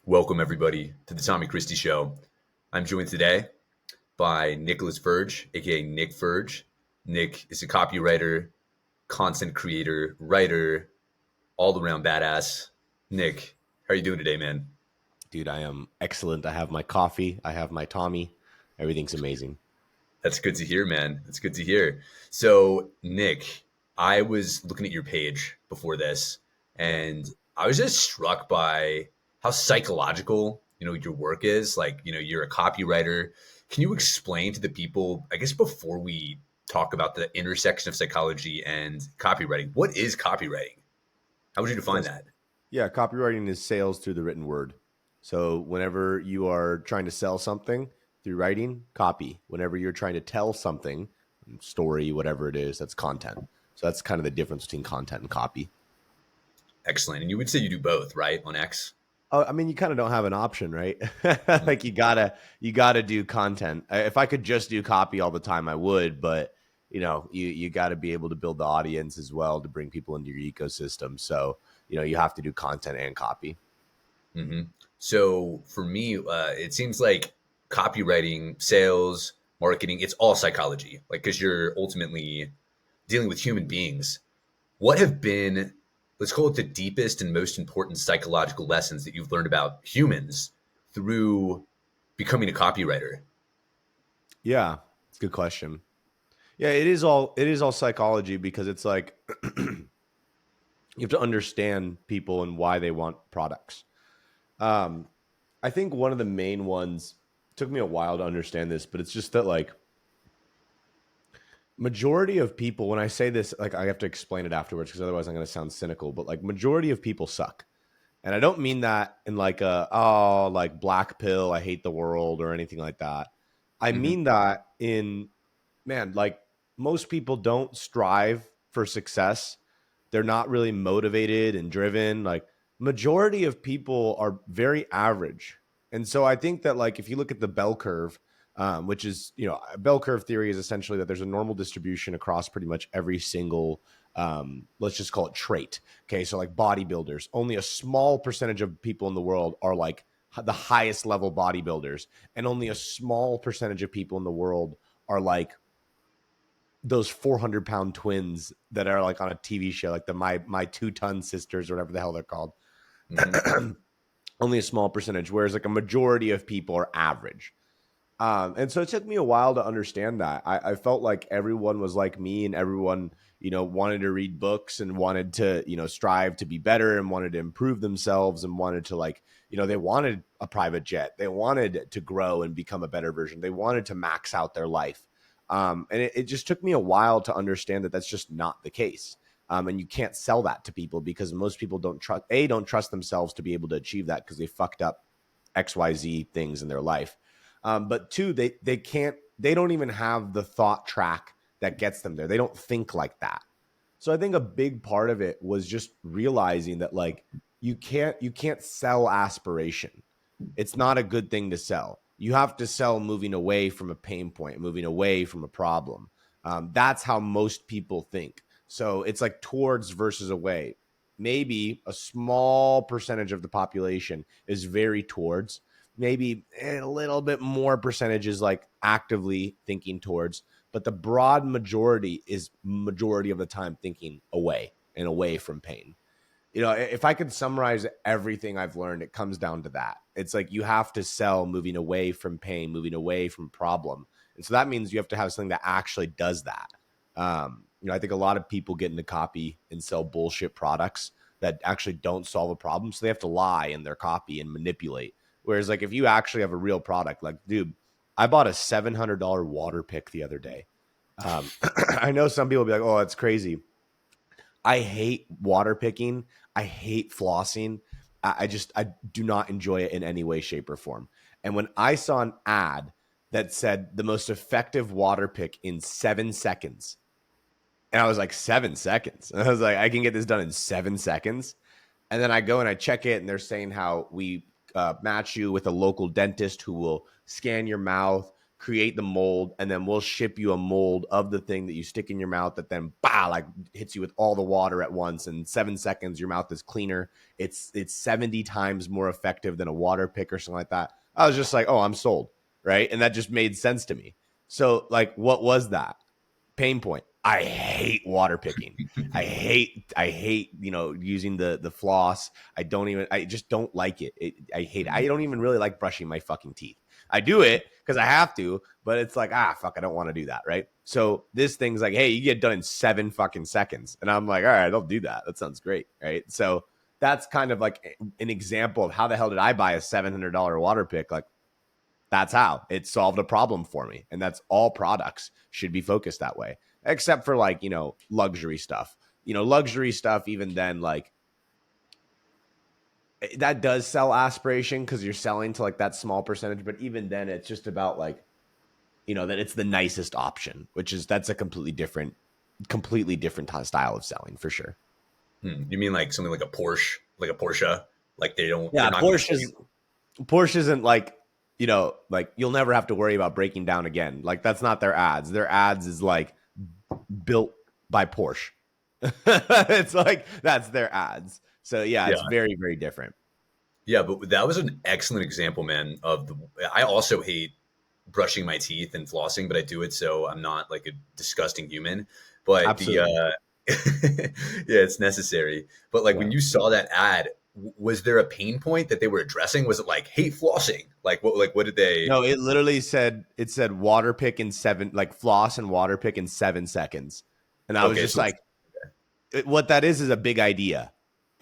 Welcome, everybody, to the Tommy Christie Show. I'm joined today by Nick Verge, aka Nick Verge. Nick is a copywriter, content creator, writer, all around badass. Nick, how are you doing today, man? Dude, I am excellent. I have my coffee. I have my Tommy. Everything's amazing. That's good to hear, man. That's good to hear. So, Nick, I was looking at your page before this, Yeah. and I was just struck by how psychological, your work is. Like, you're a copywriter. Can you explain to the people, I guess, before we talk about the intersection of psychology and copywriting, what is copywriting? How would you define Yes. that? Yeah. Copywriting is sales through the written word. So whenever you are trying to sell something through writing, copy. Whenever you're trying to tell something, story, whatever it is, that's content. So that's kind of the difference between content and copy. Excellent. And you would say you do both, right, on X? Oh, I mean, you kind of don't have an option, right? Mhm. Like you gotta do content. If I could just do copy all the time, I would, but you got to be able to build the audience as well to bring people into your ecosystem. So, you have to do content and copy. hmm So for me, it seems like copywriting, sales, marketing, it's all psychology. Like, because you're ultimately dealing with human beings. What have been, let's call it the deepest and most important psychological lessons that you've learned about humans through becoming a copywriter? Yeah, it's a good question. Yeah, it is all psychology because it's like you have to understand people and why they want products. Um, I think one of the main ones took me a while to understand this, but it's just that like majority of people, when I say this, like I have to explain it afterwards because otherwise I'm going to sound cynical, but like majority of people suck. And I don't mean that in like like black pill, I hate the world or anything like that. I hmm mean that in, man, like most people don't strive for success. They're not really motivated and driven. Like majority of people are very average. And so I think that like if you look at the bell curve, which is, a bell curve theory is essentially that there's a normal distribution across pretty much every single, let's just call it trait. Okay. So like bodybuilders, only a small percentage of people in the world are like the highest level bodybuilders. And only a small percentage of people in the world are like those 400-pound twins that are like on a TV show, like the my 2-ton sisters or whatever the hell they're called. hmm Only a small percentage, whereas like a majority of people are average. And so it took me a while to understand that. I felt like everyone was like me and everyone, wanted to read books and wanted to, strive to be better and wanted to improve themselves and wanted to like, they wanted a private jet. They wanted to grow and become a better version. They wanted to max out their life. And it just took me a while to understand that that's just not the case. And you can't sell that to people because most people don't trust themselves to be able to achieve that because they fucked up XYZ things in their life. But two, they don't even have the thought track that gets them there. They don't think like that. So I think a big part of it was just realizing that like you can't sell aspiration. It's not a good thing to sell. You have to sell moving away from a pain point, moving away from a problem. That's how most people think. So it's like towards versus away. Maybe a small percentage of the population is very towards, maybe a little bit more percentage is like actively thinking towards, but the broad majority is majority of the time thinking away and away from pain. If I could summarize everything I've learned, it comes down to that. It's like you have to sell moving away from pain, moving away from problem. And so that means you have to have something that actually does that. I think a lot of people get into copy and sell bullshit products that actually don't solve a problem. So they have to lie in their copy and manipulate. Whereas, like, if you actually have a real product, like, dude, I bought a $700 water pick the other day. I know some people will be like, oh, that's crazy. I hate water picking. I hate flossing. I do not enjoy it in any way, shape, or form. And when I saw an ad that said the most effective water pick in 7 seconds, and I was like, 7 seconds. And I was like, I can get this done in 7 seconds. And then I go and I check it, and they're saying how we match you with a local dentist who will scan your mouth, create the mold, and then we'll ship you a mold of the thing that you stick in your mouth that then like hits you with all the water at once. In 7 seconds, your mouth is cleaner. It's 70 times more effective than a water pick or something like that. I was just like, oh, I'm sold, right? And that just made sense to me. So like, what was that? Pain point. I hate water picking. I hate, using the floss. I just don't like it. I hate it. I don't even really like brushing my fucking teeth. I do it because I have to, but it's like, fuck, I don't want to do that, right? So this thing's like, hey, you get done in 7 fucking seconds. And I'm like, all right, I'll do that. That sounds great, right? So that's kind of like an example of how the hell did I buy a $700 water pick? Like, that's how it solved a problem for me. And that's all products should be focused that way, except for like, luxury stuff. Luxury stuff, even then, like, that does sell aspiration because you're selling to like that small percentage. But even then, it's just about like, that it's the nicest option, that's a completely different style of selling for sure. You mean like something like a Porsche? Like they don't. Yeah, Porsche isn't like, like you'll never have to worry about breaking down again. Like that's not their ads. Their ads is like built by Porsche. It's like that's their ads. So yeah, it's very, very different. Yeah, but that was an excellent example, man. I also hate brushing my teeth and flossing, but I do it so I'm not like a disgusting human. But Absolutely. yeah, it's necessary. But like when you saw that ad, was there a pain point that they were addressing? Was it like hate flossing? Like what did they? No, it literally said water pick in 7, like floss and water pick in 7 seconds, and I was just like, what that is a big idea.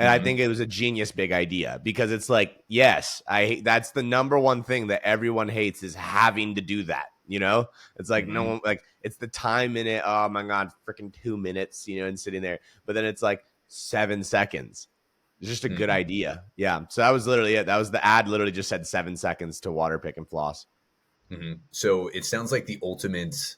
And I think it was a genius big idea because it's like, yes, that's the number one thing that everyone hates is having to do that. It's like no one, like it's the time in it. Oh my God, freaking 2 minutes, and sitting there. But then it's like 7 seconds. It's just a good idea. Yeah. So that was literally it. That was the ad. Literally just said 7 seconds to water pick and floss. So it sounds like the ultimate,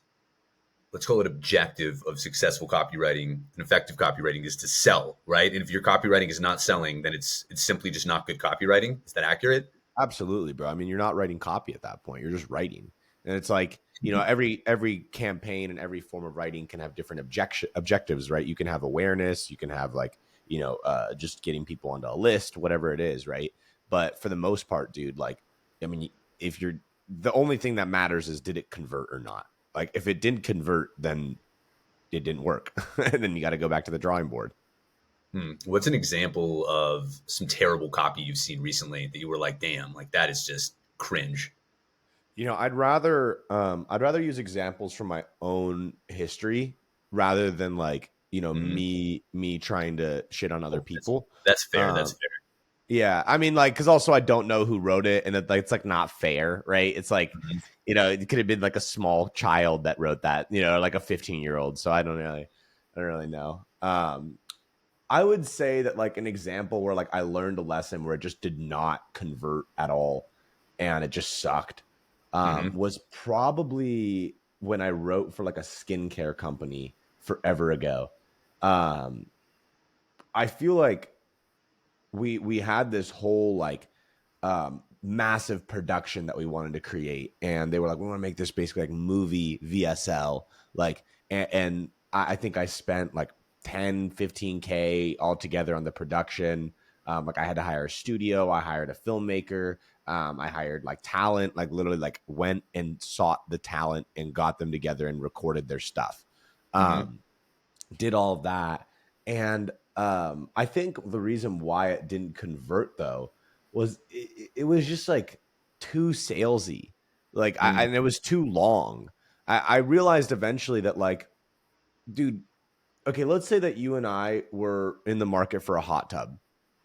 let's call it objective of successful copywriting and effective copywriting is to sell, right? And if your copywriting is not selling, then it's simply just not good copywriting. Is that accurate? Absolutely, bro. I mean, you're not writing copy at that point. You're just writing. And it's like, every campaign and every form of writing can have different objectives, right? You can have awareness. You can have like, just getting people onto a list, whatever it is, right? But for the most part, dude, like, I mean, the only thing that matters is did it convert or not? Like if it didn't convert, then it didn't work. And then you got to go back to the drawing board. What's an example of some terrible copy you've seen recently that you were like, damn, like that is just cringe? I'd rather use examples from my own history rather than like, me trying to shit on other people. That's fair. That's fair. Yeah. I mean, like, cause also I don't know who wrote it and it's like not fair, right? It's like, it could have been like a small child that wrote that, like a 15-year-old. So I don't really know. I would say that like an example where like I learned a lesson where it just did not convert at all and it just sucked was probably when I wrote for like a skincare company forever ago. I feel like we had this whole like massive production that we wanted to create, and they were like, we want to make this basically like movie VSL, like, and I think I spent like 10-15K altogether on the production. Like I had to hire a studio, I hired a filmmaker, I hired like talent, like literally like went and sought the talent and got them together and recorded their stuff. Did all of that. And I think the reason why it didn't convert though was it was just like too salesy. Like and it was too long. I realized eventually that like, dude, okay, let's say that you and I were in the market for a hot tub.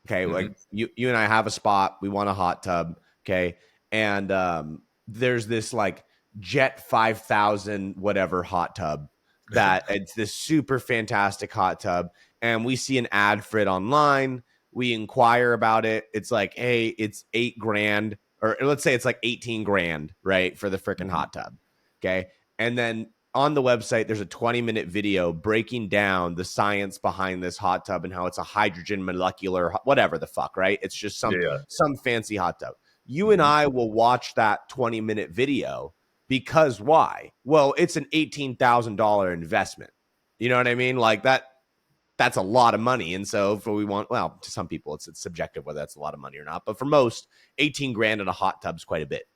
Okay, like you and I have a spot. We want a hot tub. Okay, and there's this like Jet 5000 whatever hot tub that it's this super fantastic hot tub, and we see an ad for it online. We inquire about it. It's like, hey, it's $8,000, or let's say it's like 18 grand, right, for the freaking hot tub. Okay, and then on the website, there's a 20-minute video breaking down the science behind this hot tub and how it's a hydrogen molecular, whatever the fuck, right? It's just some fancy hot tub. You and I will watch that 20-minute video, Because why? Well, it's an $18,000 investment. You know what I mean? Like that's a lot of money. And so if we want, well, to some people it's subjective whether that's a lot of money or not. But for most, 18 grand in a hot tub is quite a bit.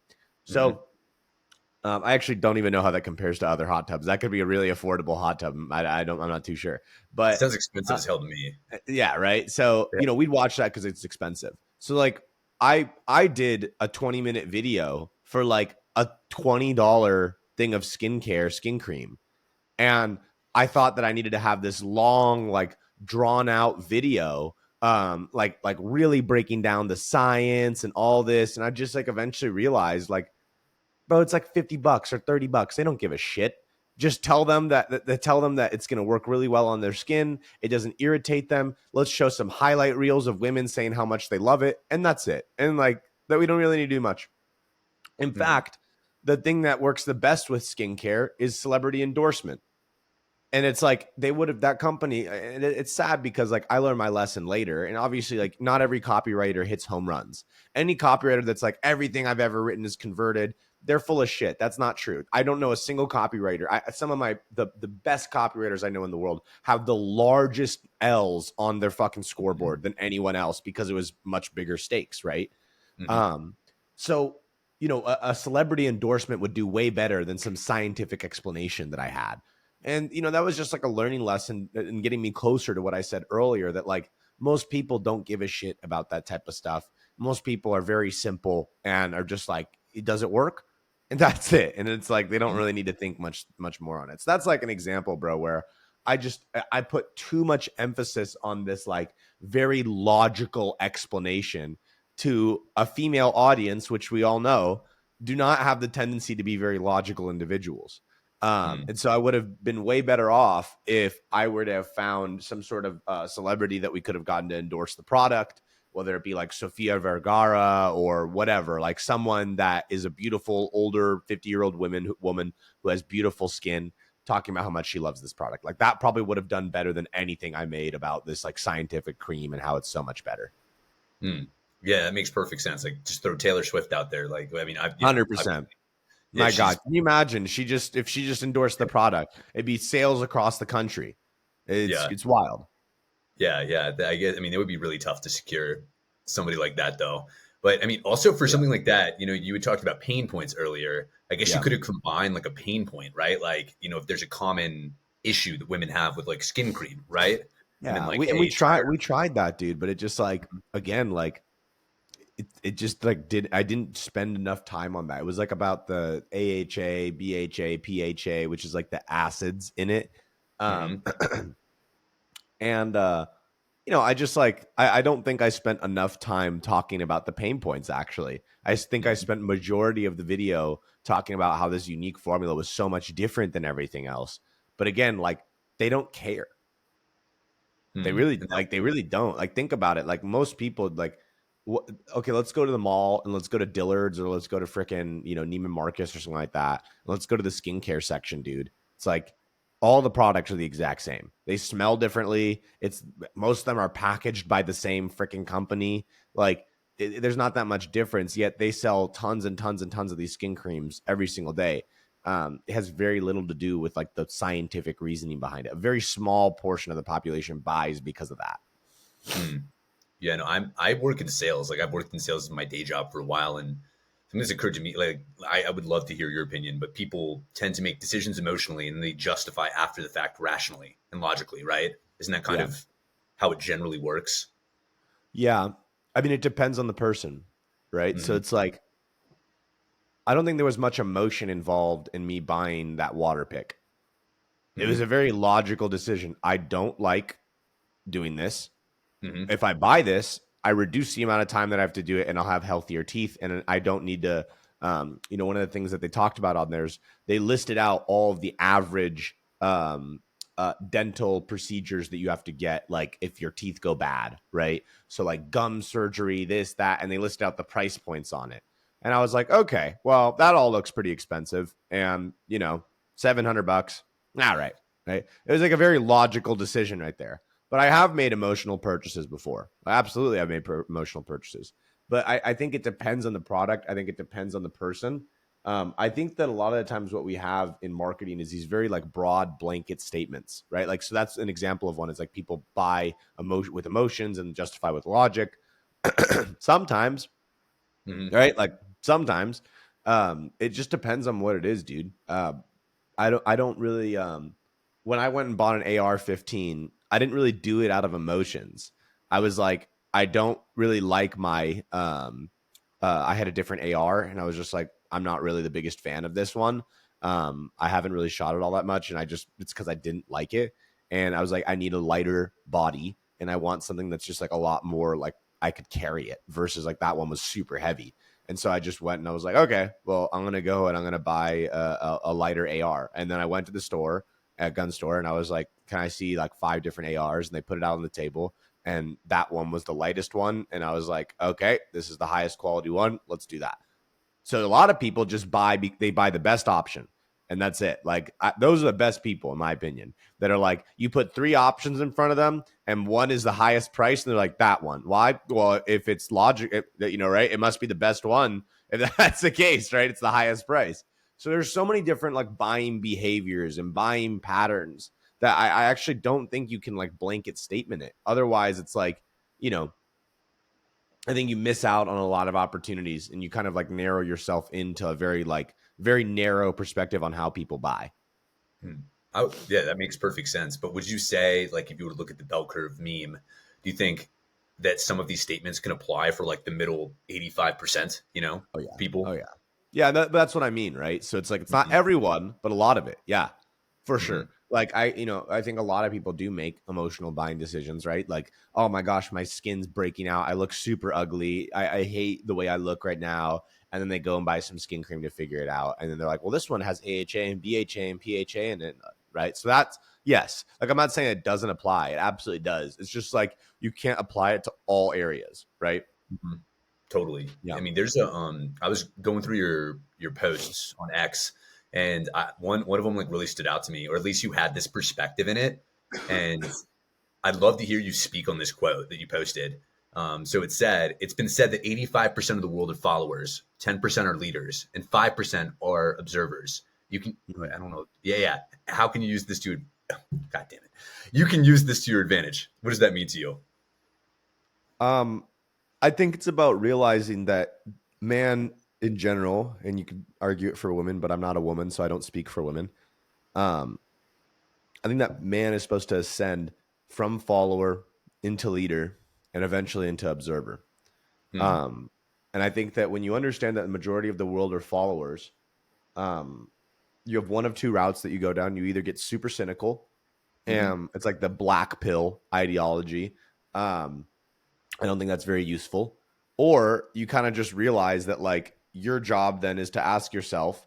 Mm-hmm. So I actually don't even know how that compares to other hot tubs. That could be a really affordable hot tub. I'm not too sure. But Sounds expensive as hell to me. yeah, right. So, Yeah. we'd watch that because it's expensive. So like I did a 20-minute video for like a $20 thing of skincare, skin cream. And I thought that I needed to have this long, like drawn out video, like really breaking down the science and all this. And I just like eventually realized like, bro, it's like $50 or $30. They don't give a shit. Just tell them that it's going to work really well on their skin. It doesn't irritate them. Let's show some highlight reels of women saying how much they love it. And that's it. And like that, we don't really need to do much. In fact, the thing that works the best with skincare is celebrity endorsement. And it's like they would have that company. And it's sad because like I learned my lesson later. And obviously, like not every copywriter hits home runs. Any copywriter that's like everything I've ever written is converted, they're full of shit. That's not true. I don't know a single copywriter. Some of the best copywriters I know in the world have the largest L's on their fucking scoreboard than anyone else because it was much bigger stakes, right? Mm-hmm. So a celebrity endorsement would do way better than some scientific explanation that I had. And, that was just like a learning lesson and getting me closer to what I said earlier, that like most people don't give a shit about that type of stuff. Most people are very simple and are just like, does it work? And that's it. And it's like, they don't really need to think much more on it. So that's like an example, bro, where I put too much emphasis on this like very logical explanation to a female audience, which we all know do not have the tendency to be very logical individuals. And so I would have been way better off if I were to have found some sort of celebrity that we could have gotten to endorse the product, whether it be like Sofia Vergara or whatever, like someone that is a beautiful, older 50-year-old woman who has beautiful skin, talking about how much she loves this product. Like that probably would have done better than anything I made about this like scientific cream and how it's so much better. Yeah, that makes perfect sense. Like just throw Taylor Swift out there. Like, I mean, 100%. Yeah, My God, can you imagine? If she just endorsed the product, it'd be sales across the country. It's wild. Yeah. I guess. I mean, it would be really tough to secure somebody like that, though. But I mean, also for something like that, you had talked about pain points earlier. I guess you could have combined like a pain point, right? Like, if there's a common issue that women have with like skin cream, right? Yeah, And then like, we tried that, dude, but it just like again like. It just like I didn't spend enough time on that. It was like about the AHA, BHA, PHA, which is like the acids in it. And I just like I don't think I spent enough time talking about the pain points. Actually, I think I spent majority of the video talking about how this unique formula was so much different than everything else. But again, like they don't care. They really don't. Like think about it. Like most people like. Okay, let's go to the mall and let's go to Dillard's or let's go to frickin', Neiman Marcus or something like that. Let's go to the skincare section, dude. It's like all the products are the exact same. They smell differently. Most of them are packaged by the same frickin' company. Like there's not that much difference, yet they sell tons and tons and tons of these skin creams every single day. It has very little to do with like the scientific reasoning behind it. A very small portion of the population buys because of that. Yeah, no, I work in sales. Like I've worked in sales in my day job for a while, and something that's occurred to me. Like I would love to hear your opinion, but people tend to make decisions emotionally, and they justify after the fact rationally and logically, right? Isn't that kind of how it generally works? Yeah, I mean, it depends on the person, right? So it's like I don't think there was much emotion involved in me buying that water pick. It was a very logical decision. I don't like doing this. If I buy this, I reduce the amount of time that I have to do it and I'll have healthier teeth. And I don't need to, one of the things that they talked about on theirs, they listed out all of the average dental procedures that you have to get, like if your teeth go bad, right? So like gum surgery, this, that, and they listed out the price points on it. And I was like, okay, well, that all looks pretty expensive. And, $700. All right. Right. It was like a very logical decision right there. But I have made emotional purchases before. Absolutely, I've made emotional purchases. But I think it depends on the product. I think it depends on the person. I think that a lot of the times what we have in marketing is these very like broad blanket statements, right? Like, so that's an example of one. Is like people buy emotion with emotions and justify with logic. Sometimes, Hmm. right? Like sometimes, it just depends on what it is, dude. I don't really when I went and bought an AR-15, I didn't really do it out of emotions. I was like, I don't really like my I had a different AR and I was just like, I'm not really the biggest fan of this one. I haven't really shot it all that much, and it's because I didn't like it. And I was like, I need a lighter body and I want something that's just like a lot more like I could carry it versus like that one was super heavy. And so I just went and I was like, okay, well, I'm going to go and I'm going to buy a lighter AR. And then I went to the store, a gun store, and I was like, can I see like 5 different ARs? And they put it out on the table. And that one was the lightest one. And I was like, okay, this is the highest quality one. Let's do that. So a lot of people just they buy the best option. And that's it. Like those are the best people, in my opinion, that are like, you put 3 options in front of them and one is the highest price. And they're like, that one. Why? Well, if it's logic, you know, right, it must be the best one. If that's the case, right, it's the highest price. So there's so many different like buying behaviors and buying patterns that I actually don't think you can like blanket statement it. Otherwise, it's like, you know, I think you miss out on a lot of opportunities and you kind of like narrow yourself into a very narrow perspective on how people buy. Hmm. Yeah, that makes perfect sense. But would you say, like, if you were to look at the bell curve meme, do you think that some of these statements can apply for like the middle 85%, Oh yeah. Oh people? yeah. Yeah, that's what I mean, right? So it's like it's not Hmm. everyone, but a lot of it. Yeah. For sure. Hmm. Like I think a lot of people do make emotional buying decisions, right? Like, oh my gosh, my skin's breaking out. I look super ugly. I hate the way I look right now. And then they go and buy some skin cream to figure it out. And then they're like, well, this one has AHA and BHA and PHA and then right. So that's yes. Like I'm not saying it doesn't apply. It absolutely does. It's just like you can't apply it to all areas, right? Hmm. Totally. Yeah. I mean, there's a I was going through your posts on X, and one of them like really stood out to me, or at least you had this perspective in it, and I'd love to hear you speak on this quote that you posted. So it said, it's been said that 85% of the world are followers, 10% are leaders, and 5% are observers. You can, Mhm. I don't know. Yeah, yeah. How can you use this to, God damn it. You can use this to your advantage. What does that mean to you? Um, I think it's about realizing that man in general, and you could argue it for women, but I'm not a woman, so I don't speak for women. Um, I think that man is supposed to ascend from follower into leader and eventually into observer. Hmm. Um, and I think that when you understand that the majority of the world are followers, um, you have one of 2 routes that you go down. You either get super cynical, Hmm. and it's like the black pill ideology. Um, I don't think that's very useful. Or you kind of just realize that like your job then is to ask yourself,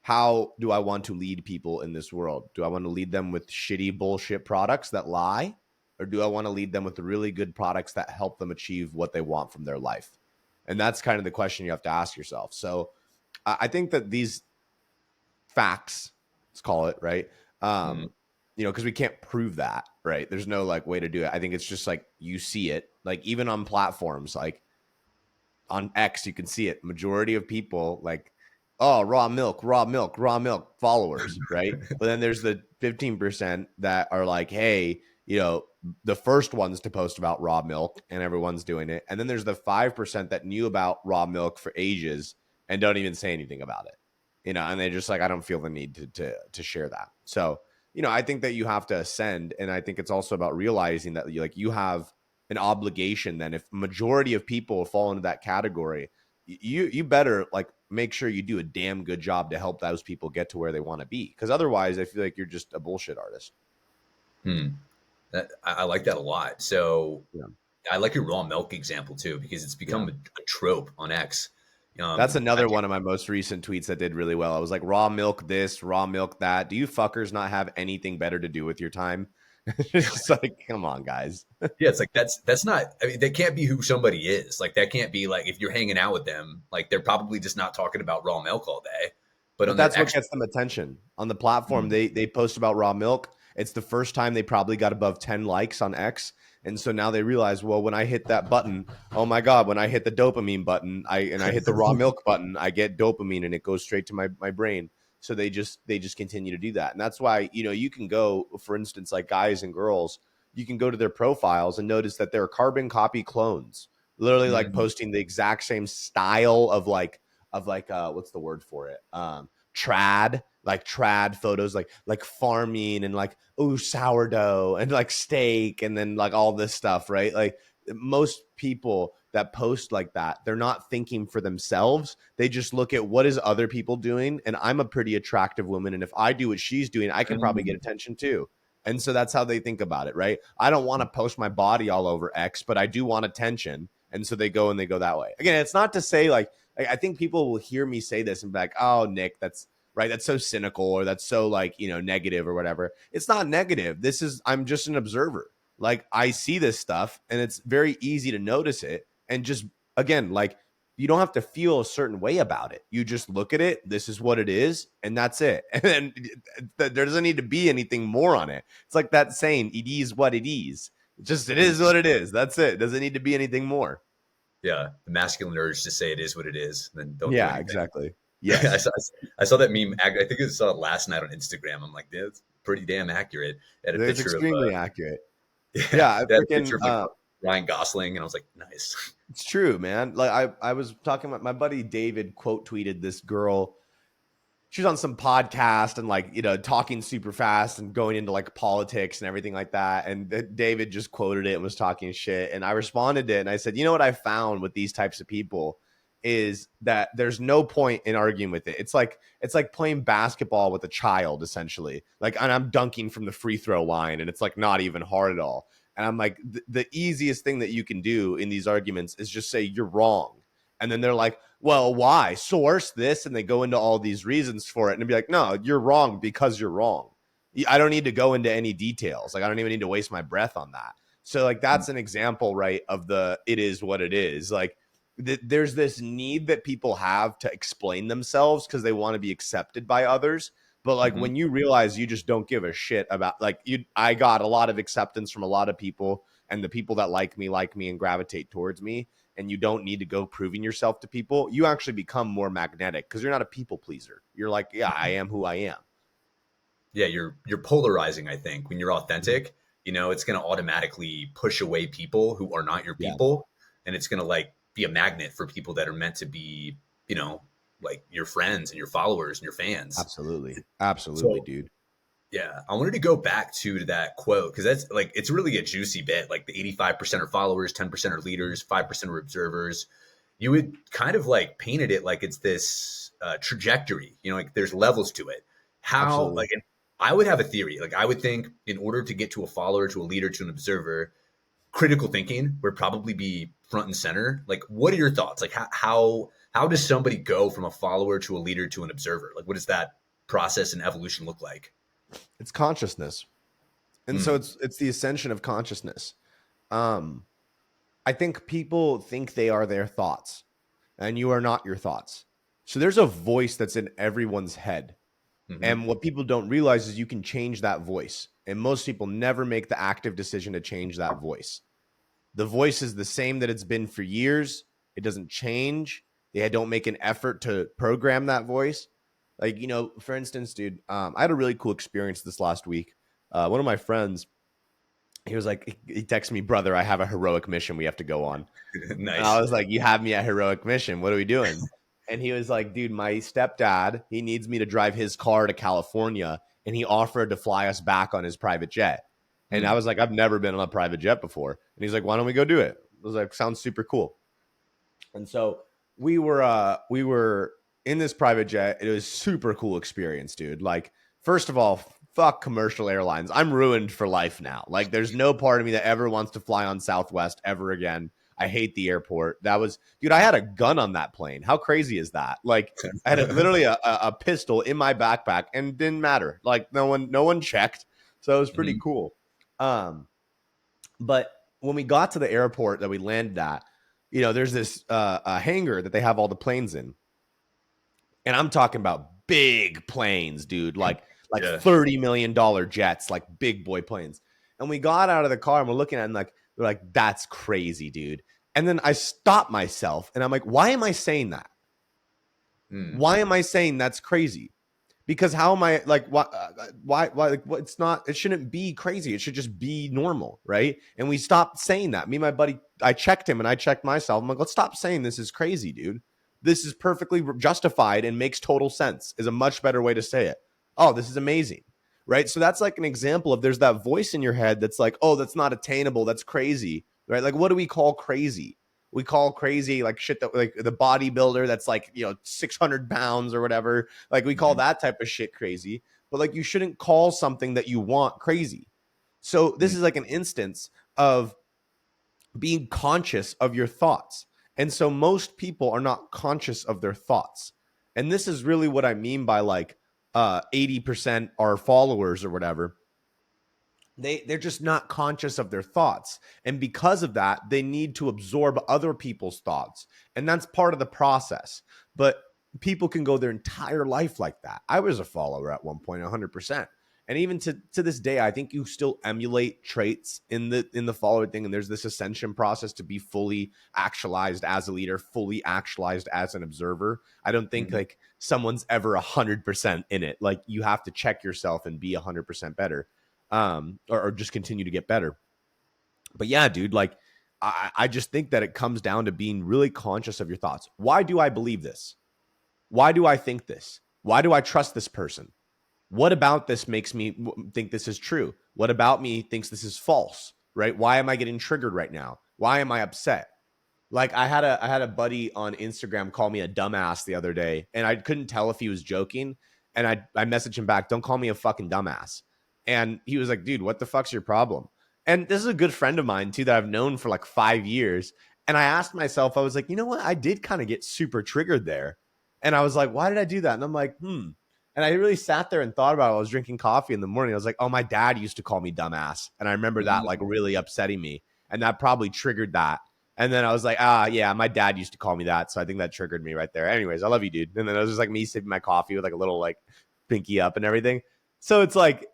how do I want to lead people in this world? Do I want to lead them with shitty bullshit products that lie? Or do I want to lead them with really good products that help them achieve what they want from their life? And that's kind of the question you have to ask yourself. So I think that these facts, let's call it, right? Hmm. Because we can't prove that, right? There's no like way to do it. I think it's just like you see it, like even on platforms, like on X, you can see it. Majority of people like, oh, raw milk followers, right? But then there's the 15% that are like, hey, the first ones to post about raw milk and everyone's doing it. And then there's the 5% that knew about raw milk for ages and don't even say anything about it. And they're just like, I don't feel the need to share that. So, I think that you have to ascend. And I think it's also about realizing that you have an obligation. Then if majority of people fall into that category, you better like make sure you do a damn good job to help those people get to where they want to be, because otherwise I feel like you're just a bullshit artist. Hmm. I like that a lot. So Yeah. I like your raw milk example too, because it's Yeah, become a trope on X. that's I another do. one of my most recent tweets that did really well. I was like, raw milk this, raw milk that. Do you fuckers not have anything better to do with your time? It's just like, come on, guys. Yeah, it's like that's not. I mean, that can't be who somebody is. Like that can't be like if you're hanging out with them, like they're probably just not talking about raw milk all day. But But on the that's what X, gets them attention on the platform. hmm, They post about raw milk. It's the first time they probably got above 10 likes on X. And so now they realize, well, when I hit that button, oh my God, when I hit the dopamine button, I hit the raw milk button, I get dopamine and it goes straight to my brain. So they just continue to do that. And that's why, you can go, for instance, like guys and girls, you can go to their profiles and notice that they're carbon copy clones, literally like Mm. posting the exact same style of what's the word for it? Trad photos, like farming and like, oh, sourdough and like steak and then like all this stuff, right? Like most people that post like that, they're not thinking for themselves. They just look at what is other people doing. And I'm a pretty attractive woman. And if I do what she's doing, I can probably get Mm. attention too. And so that's how they think about it, right? I don't want to post my body all over X, but I do want attention. And so they go that way. Again, it's not to say like I think people will hear me say this and be like, oh, Nick, that's right. That's so cynical, or that's so like, negative or whatever. It's not negative. I'm just an observer. Like I see this stuff and it's very easy to notice it. And just, again, like you don't have to feel a certain way about it. You just look at it. This is what it is. And that's it. And then there doesn't need to be anything more on it. It's like that saying, it is what it is. It is what it is. That's it. Doesn't need to be anything more. Yeah, the masculine urge to say it is what it is, and then don't do Yeah, anything. exactly. I Yes. saw, I saw that meme. I think I saw it last night on Instagram. I'm like, that's pretty damn accurate. It had a It's picture of, extremely accurate. yeah, Yeah, I they had a freaking picture of like Ryan Gosling, and I was like, nice. it's true, man. Like I was talking about my buddy David quote tweeted this girl. She was on some podcast and like, talking super fast and going into like politics and everything like that. And David just quoted it and was talking shit. And I responded to it and I said, you know what I found with these types of people is that there's no point in arguing with it. It's like playing basketball with a child, essentially. Like, and I'm dunking from the free throw line and it's like not even hard at all. And I'm like, the easiest thing that you can do in these arguments is just say you're wrong. And then they're like, well, why? Source this. And they go into all these reasons for it and be like, no, you're wrong because you're wrong. I don't need to go into any details. Like, I don't even need to waste my breath on that. So like, that's an example, right, of it is what it is. Like, there's this need that people have to explain themselves because they want to be accepted by others. But like Mhm. when you realize you just don't give a shit about I got a lot of acceptance from a lot of people, and the people that like me and gravitate towards me. And you don't need to go proving yourself to people. You actually become more magnetic because you're not a people pleaser. You're like, yeah, I am who I am. Yeah, you're polarizing. I think when you're authentic, it's going to automatically push away people who are not your Yeah, people, and it's going to like be a magnet for people that are meant to be, like your friends and your followers and your fans. absolutely. Absolutely, So dude. yeah, I wanted to go back to that quote because that's like it's really a juicy bit. Like the 85% are followers, 10% are leaders, 5% are observers. You would kind of like painted it like it's this trajectory. Like there's levels to it. How Absolutely. like and I would have a theory. Like I would think in order to get to a follower, to a leader, to an observer, critical thinking would probably be front and center. Like, what are your thoughts? Like how does somebody go from a follower to a leader to an observer? Like, what does that process and evolution look like? It's consciousness. And so Mm. it's the ascension of consciousness. Um, I think people think they are their thoughts, and you are not your thoughts. So there's a voice that's in everyone's head. Hmm. And what people don't realize is you can change that voice. And most people never make the active decision to change that voice. The voice is the same that it's been for years. It doesn't change. They don't make an effort to program that voice. Like, for instance, dude, I had a really cool experience this last week. One of my friends, he was like, he texted me, brother, I have a heroic mission we have to go on. And I Nice. was like, you have me at heroic mission. What are we doing? And he was like, dude, my stepdad, he needs me to drive his car to California, and he offered to fly us back on his private jet. And I Mm. was like, I've never been on a private jet before. And he's like, why don't we go do it? I was like, sounds super cool. And so we were in this private jet. It was super cool experience, dude. Like, first of all, fuck commercial airlines. I'm ruined for life now. Like, there's no part of me that ever wants to fly on Southwest ever again. I hate the airport. That was, dude, I had a gun on that plane. How crazy is that? Like, I had literally a pistol in my backpack and it didn't matter. Like, no one checked. So it was pretty Mhm. cool. But when we got to the airport that we landed at, there's this a hangar that they have all the planes in. And I'm talking about big planes, dude, like Yeah. $30 million jets, like big boy planes. And we got out of the car and we're looking at it and like They're like, that's crazy, dude. And then I stop myself and I'm like, why am I saying that? Why am I saying that's crazy? Because how am I like, why, like, what? It's not, it shouldn't be crazy. It should just be normal. Right. And we stopped saying that. Me and my buddy, I checked him and I checked myself. I'm like, let's stop saying this is crazy, dude. This is perfectly justified and makes total sense, is a much better way to say it. Oh, this is amazing. Right. So that's like an example of, there's that voice in your head that's like, oh, that's not attainable. That's crazy. Right. Like, what do we call crazy? We call crazy like shit that, like, the bodybuilder that's like, 600 pounds or whatever. Like, we call that type of shit crazy. But like, you shouldn't call something that you want crazy. So this is like an instance of being conscious of your thoughts. And so most people are not conscious of their thoughts. And this is really what I mean by like 80% are followers or whatever. They're just not conscious of their thoughts. And because of that, they need to absorb other people's thoughts. And that's part of the process. But people can go their entire life like that. I was a follower at one point, 100%. And even to this day, I think you still emulate traits in the follower thing. And there's this ascension process to be fully actualized as a leader, fully actualized as an observer. I don't think like someone's ever 100% in it. Like, you have to check yourself and be 100% better. Or just continue to get better. But yeah, dude, like, I just think that it comes down to being really conscious of your thoughts. Why do I believe this? Why do I think this? Why do I trust this person? What about this makes me think this is true? What about me thinks this is false, right? Why am I getting triggered right now? Why am I upset? Like, I had a buddy on Instagram call me a dumbass the other day, and I couldn't tell if he was joking. And I messaged him back, don't call me a fucking dumbass. And he was like, dude, what the fuck's your problem? And this is a good friend of mine too that I've known for like 5 years. And I asked myself, I was like, you know what? I did kind of get super triggered there. And I was like, why did I do that? And I'm like, And I really sat there and thought about it. I was drinking coffee in the morning. I was like, oh, my dad used to call me dumbass. And I remember that like really upsetting me. And that probably triggered that. And then I was like, yeah, my dad used to call me that. So I think that triggered me right there. Anyways, I love you, dude. And then it was just like me sipping my coffee with like a little like pinky up and everything. So it's like,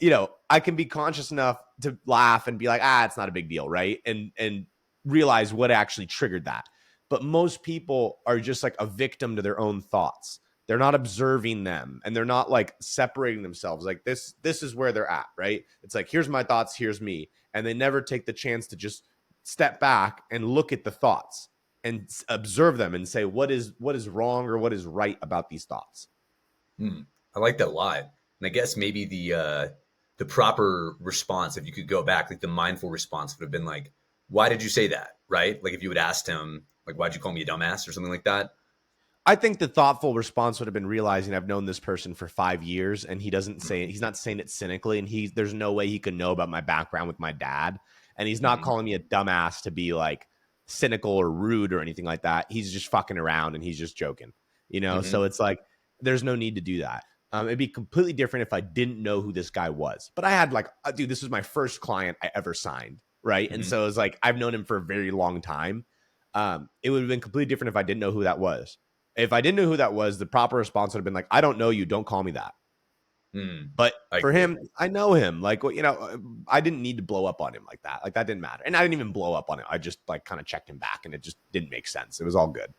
I can be conscious enough to laugh and be like, it's not a big deal, right? And realize what actually triggered that. But most people are just like a victim to their own thoughts. They're not observing them, and they're not like separating themselves. Like, this is where they're at, right? It's like, here's my thoughts, here's me. And they never take the chance to just step back and look at the thoughts and observe them and say, what is wrong or what is right about these thoughts? I like that a lot. And I guess maybe the proper response, if you could go back, like the mindful response would have been like, why did you say that? Right? Like, if you had asked him, like, why'd you call me a dumbass or something like that? I think the thoughtful response would have been realizing I've known this person for 5 years, and he's not saying it cynically, and there's no way he could know about my background with my dad. And he's not calling me a dumbass to be like cynical or rude or anything like that. He's just fucking around and he's just joking, So it's like, there's no need to do that. It'd be completely different if I didn't know who this guy was. But I had like, dude, this was my first client I ever signed, right? And so it was like, I've known him for a very long time. It would have been completely different if I didn't know who that was. If I didn't know who that was, the proper response would have been like, I don't know you, don't call me that. But for him, I know him. Like, I didn't need to blow up on him like that. Like, that didn't matter. And I didn't even blow up on him. I just like kind of checked him back, and it just didn't make sense. It was all good.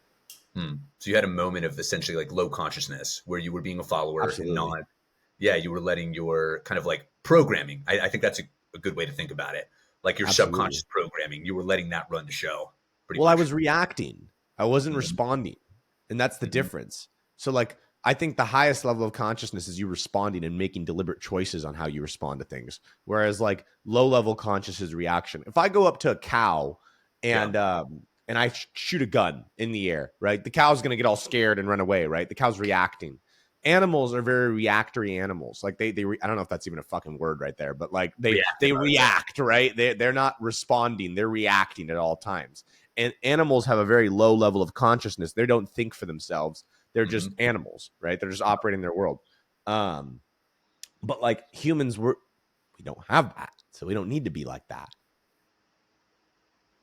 So you had a moment of essentially like low consciousness where you were being a follower. Absolutely. And you were letting your kind of like programming. I think that's a good way to think about it. Like your subconscious programming, you were letting that run the show. Well, I was reacting. I wasn't responding. And that's the difference. So like, I think the highest level of consciousness is you responding and making deliberate choices on how you respond to things. Whereas like low level consciousness is reaction. If I go up to a cow and I shoot a gun in the air, right? The cow's going to get all scared and run away, right? The cow's reacting. Animals are very reactory animals. Like I don't know if that's even a fucking word right there, but like they react, right? They're not responding. They're reacting at all times. And animals have a very low level of consciousness. They don't think for themselves. They're just animals, right? They're just operating their world. But like humans, we don't have that. So we don't need to be like that.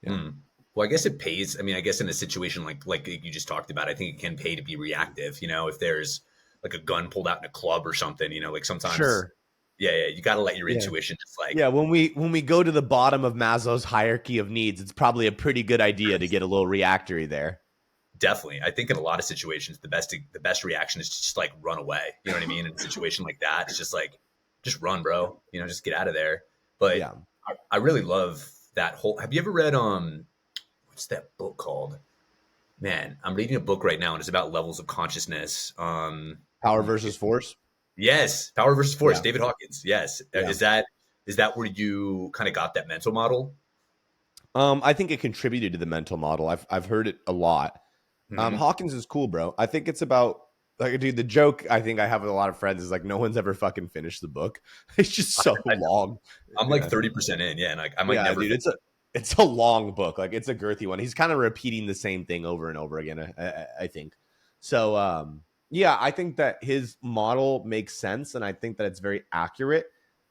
Yeah. Well, I guess it pays. I mean, I guess in a situation like you just talked about, I think it can pay to be reactive. If there's like a gun pulled out in a club or something, like sometimes, sure. Yeah. You got to let your Yeah. intuition just Yeah, like, when we go to the bottom of Maslow's hierarchy of needs, it's probably a pretty good idea to get a little reactory there. definitely. I think in a lot of situations, the best reaction is to just like run away. You know what I mean? In a situation like that, it's just like, just run, bro. Just get out of there. But Yeah. I really love that whole. Have you ever read what's that book called? Man, I'm reading a book right now and it's about levels of consciousness. Power Oh my god. versus force. Yes, Power versus Force, Yeah. David Hawkins. Yes. Yeah. Is that where you kind of got that mental model? I think it contributed to the mental model. I've heard it a lot. Hmm. Hawkins is cool, bro. I think it's about like, dude, the joke I think I have with a lot of friends is like no one's ever fucking finished the book. It's just so long. I'm like Yeah. 30% in, yeah, and like I might Yeah, never dude, finish. it's a long book. Like it's a girthy one. He's kind of repeating the same thing over and over again. I think so. Yeah, I think that his model makes sense, and I think that it's very accurate.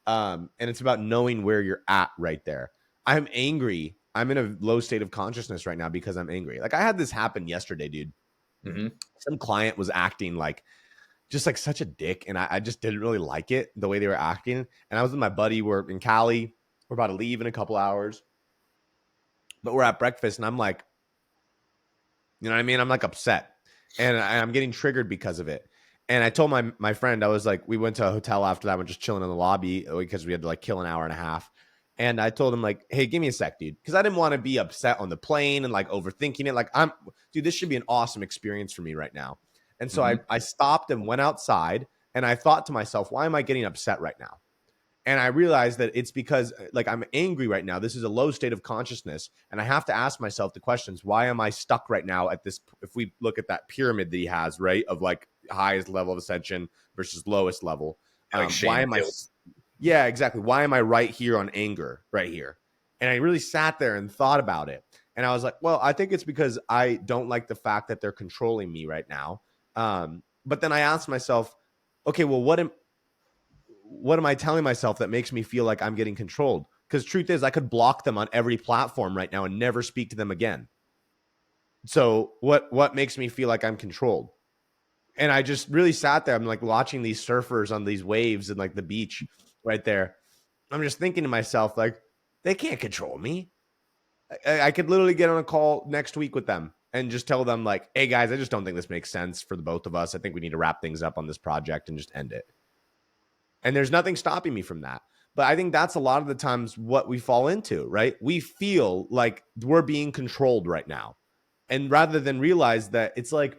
And it's about knowing where you're at right there. I'm angry. I'm in a low state of consciousness right now because I'm angry. Like I had this happen yesterday, dude. Hmm. Some client was acting like just like such a dick, and I just didn't really like it the way they were acting. And I was with my buddy. We're in Cali. We're about to leave in a couple hours, but we're at breakfast, and I'm like, you know what I mean? I'm like upset, and I'm getting triggered because of it. And I told my friend, I was like, we went to a hotel after that, we're just chilling in the lobby because we had to like kill an hour and a half. And I told him like, hey, give me a sec, dude, because I didn't want to be upset on the plane and like overthinking it. Like dude, this should be an awesome experience for me right now. And so Hmm. I stopped and went outside, and I thought to myself, why am I getting upset right now? And I realized that it's because like I'm angry right now. This is a low state of consciousness. And I have to ask myself the questions, why am I stuck right now at this? If we look at that pyramid that he has, right, of like highest level of ascension versus lowest level, Yeah, like shame why and am I, guilt. yeah, exactly. Why am I right here on anger right here? And I really sat there and thought about it. And I was like, well, I think it's because I don't like the fact that they're controlling me right now. But then I asked myself, okay, well, what am I telling myself that makes me feel like I'm getting controlled? Because truth is, I could block them on every platform right now and never speak to them again. So what makes me feel like I'm controlled? And I just really sat there. I'm like watching these surfers on these waves and like the beach right there. I'm just thinking to myself, like, they can't control me. I could literally get on a call next week with them and just tell them, like, hey guys, I just don't think this makes sense for the both of us. I think we need to wrap things up on this project and just end it. And there's nothing stopping me from that. But I think that's a lot of the times what we fall into, right? We feel like we're being controlled right now. And rather than realize that it's like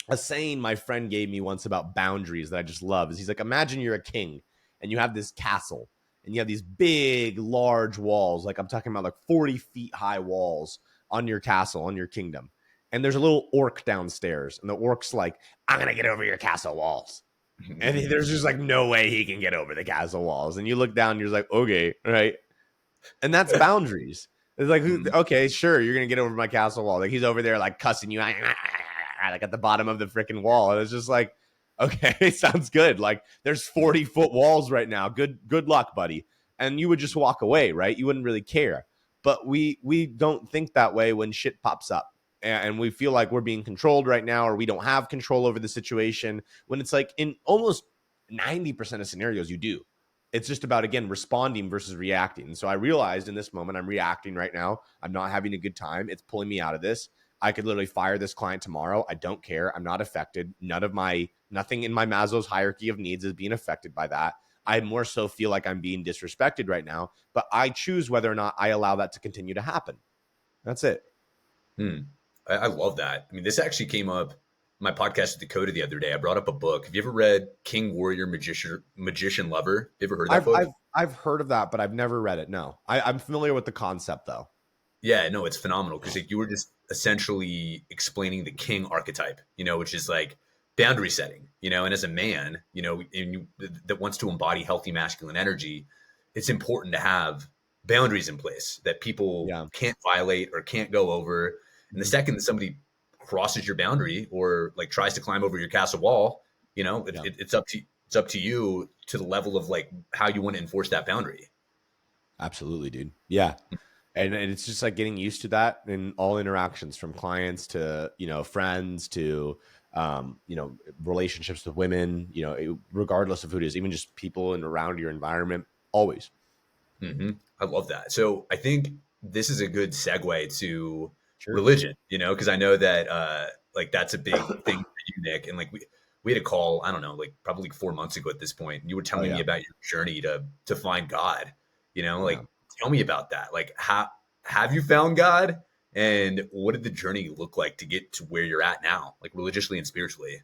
a saying my friend gave me once about boundaries that I just love is he's like, imagine you're a king and you have this castle and you have these big, large walls. Like I'm talking about like 40 feet high walls on your castle, on your kingdom. And there's a little orc downstairs. And the orc's like, I'm going to get over your castle walls. And there's just like no way he can get over the castle walls. And you look down and you're like, okay, right. And that's boundaries. It's like, Mhm. okay, sure, you're gonna get over my castle wall. Like he's over there like cussing you like at the bottom of the freaking wall. And it's just like, okay, sounds good. Like there's 40-foot walls right now. Good luck, buddy. And you would just walk away, right? You wouldn't really care. But we don't think that way when shit pops up. And we feel like we're being controlled right now, or we don't have control over the situation. When it's like in almost 90% of scenarios, you do. It's just about, again, responding versus reacting. And so I realized in this moment, I'm reacting right now. I'm not having a good time. It's pulling me out of this. I could literally fire this client tomorrow. I don't care. I'm not affected. Nothing in my Maslow's hierarchy of needs is being affected by that. I more so feel like I'm being disrespected right now, but I choose whether or not I allow that to continue to happen. That's it. Hmm. I love that. I mean, this actually came up my podcast with Dakota the other day. I brought up a book. Have you ever read King Warrior Magician Lover? You ever heard that I've book? I've I've heard of that, but I've never read it. No, I'm familiar with the concept though. Yeah, no, it's phenomenal because like, you were just essentially explaining the king archetype, which is like boundary setting, and as a man, that wants to embody healthy masculine energy, it's important to have boundaries in place that people Yeah. can't violate or can't go over. And the Mhm. second that somebody crosses your boundary or like tries to climb over your castle wall, Yeah. it's up to you to the level of like how you want to enforce that boundary. Absolutely, dude. Yeah. And it's just like getting used to that in all interactions from clients to, friends to relationships with women, regardless of who it is, even just people and around your environment, always. Hmm. I love that. So I think this is a good segue to Sure. religion, because I know that like that's a big thing for you, Nick. And like we had a call, I don't know, like probably like 4 months ago at this point. And you were Oh telling me yeah. about your journey to find God. Yeah. Like tell me about that. Like how have you found God? And what did the journey look like to get to where you're at now, like religiously and spiritually?